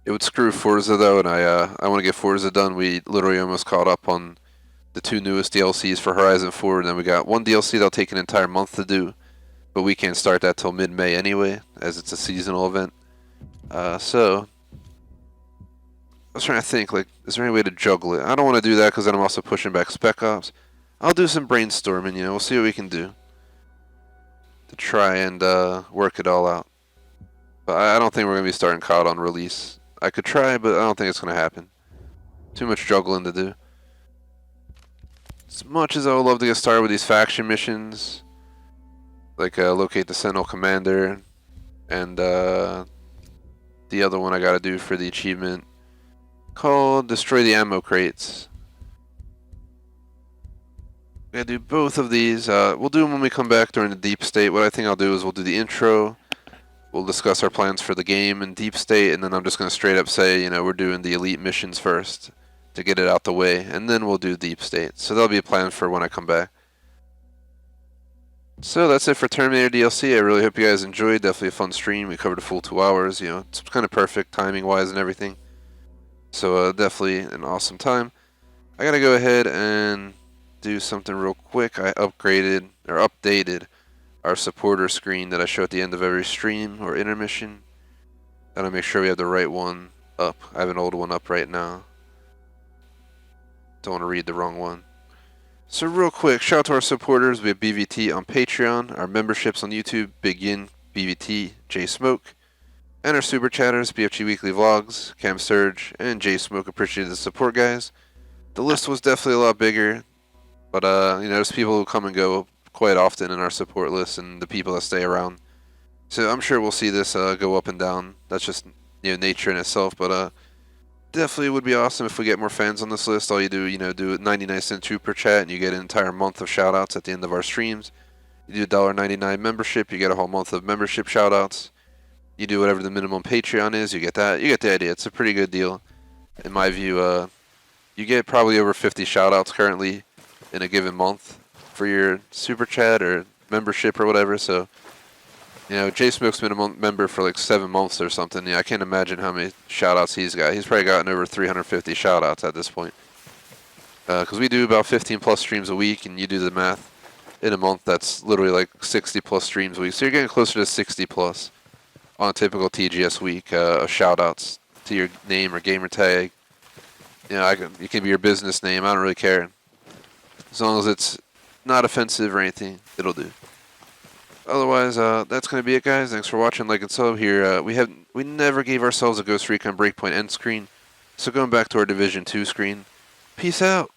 it would screw Forza, though, and I want to get Forza done. We literally almost caught up on the 2 newest DLCs for Horizon 4, and then we got 1 DLC that'll take an entire month to do, but we can't start that till mid-May anyway, as it's a seasonal event. So, I was trying to think, is there any way to juggle it? I don't want to do that because then I'm also pushing back Spec Ops. I'll do some brainstorming, we'll see what we can do to try and work it all out. But I don't think we're going to be starting COD on release. I could try, but I don't think it's going to happen. Too much juggling to do. As much as I would love to get started with these faction missions, like locate the Sentinel Commander, and the other one I gotta do for the achievement called Destroy the Ammo Crates. I gotta do both of these. We'll do them when we come back during the Deep State. What I think I'll do is we'll do the intro, we'll discuss our plans for the game in Deep State, and then I'm just gonna straight up say, we're doing the Elite missions first to get it out the way, and then we'll do Deep State. So that'll be a plan for when I come back. So that's it for Terminator DLC. I really hope you guys enjoyed. Definitely a fun stream. We covered a full 2 hours. You know, it's kind of perfect timing-wise and everything. So definitely an awesome time. I gotta go ahead and do something real quick. I updated our supporter screen that I show at the end of every stream or intermission. Gotta make sure we have the right one up. I have an old one up right now. Don't want to read the wrong one. So real quick, shout out to our supporters. We have BVT on Patreon, our memberships on YouTube, Big Yin, BVT, J Smoke, and our super chatters, BFG Weekly Vlogs, Cam Surge, and J Smoke. Appreciate the support, guys. The list was definitely a lot bigger, but you know, there's people who come and go quite often in our support list, and the people that stay around. So I'm sure we'll see this go up and down. That's just, you know, nature in itself, but definitely would be awesome if we get more fans on this list. All you do, you know, do 99-cent super chat, and you get an entire month of shoutouts at the end of our streams. You do $1.99 membership, you get a whole month of membership shoutouts. You do whatever the minimum Patreon is, you get that. You get the idea. It's a pretty good deal, in my view. You get probably over 50 shoutouts currently in a given month for your super chat or membership or whatever. So, you know, J Smoke's been a member for like 7 months or something. Yeah, I can't imagine how many shoutouts he's got. He's probably gotten over 350 shoutouts at this point. Because we do about 15 plus streams a week, and you do the math. In a month, that's literally like 60 plus streams a week. So you're getting closer to 60 plus on a typical TGS week of shoutouts to your name or gamer tag. You know, it can be your business name. I don't really care. As long as it's not offensive or anything, it'll do. Otherwise, that's going to be it, guys. Thanks for watching, like and sub here. We never gave ourselves a Ghost Recon Breakpoint end screen. So going back to our Division 2 screen. Peace out.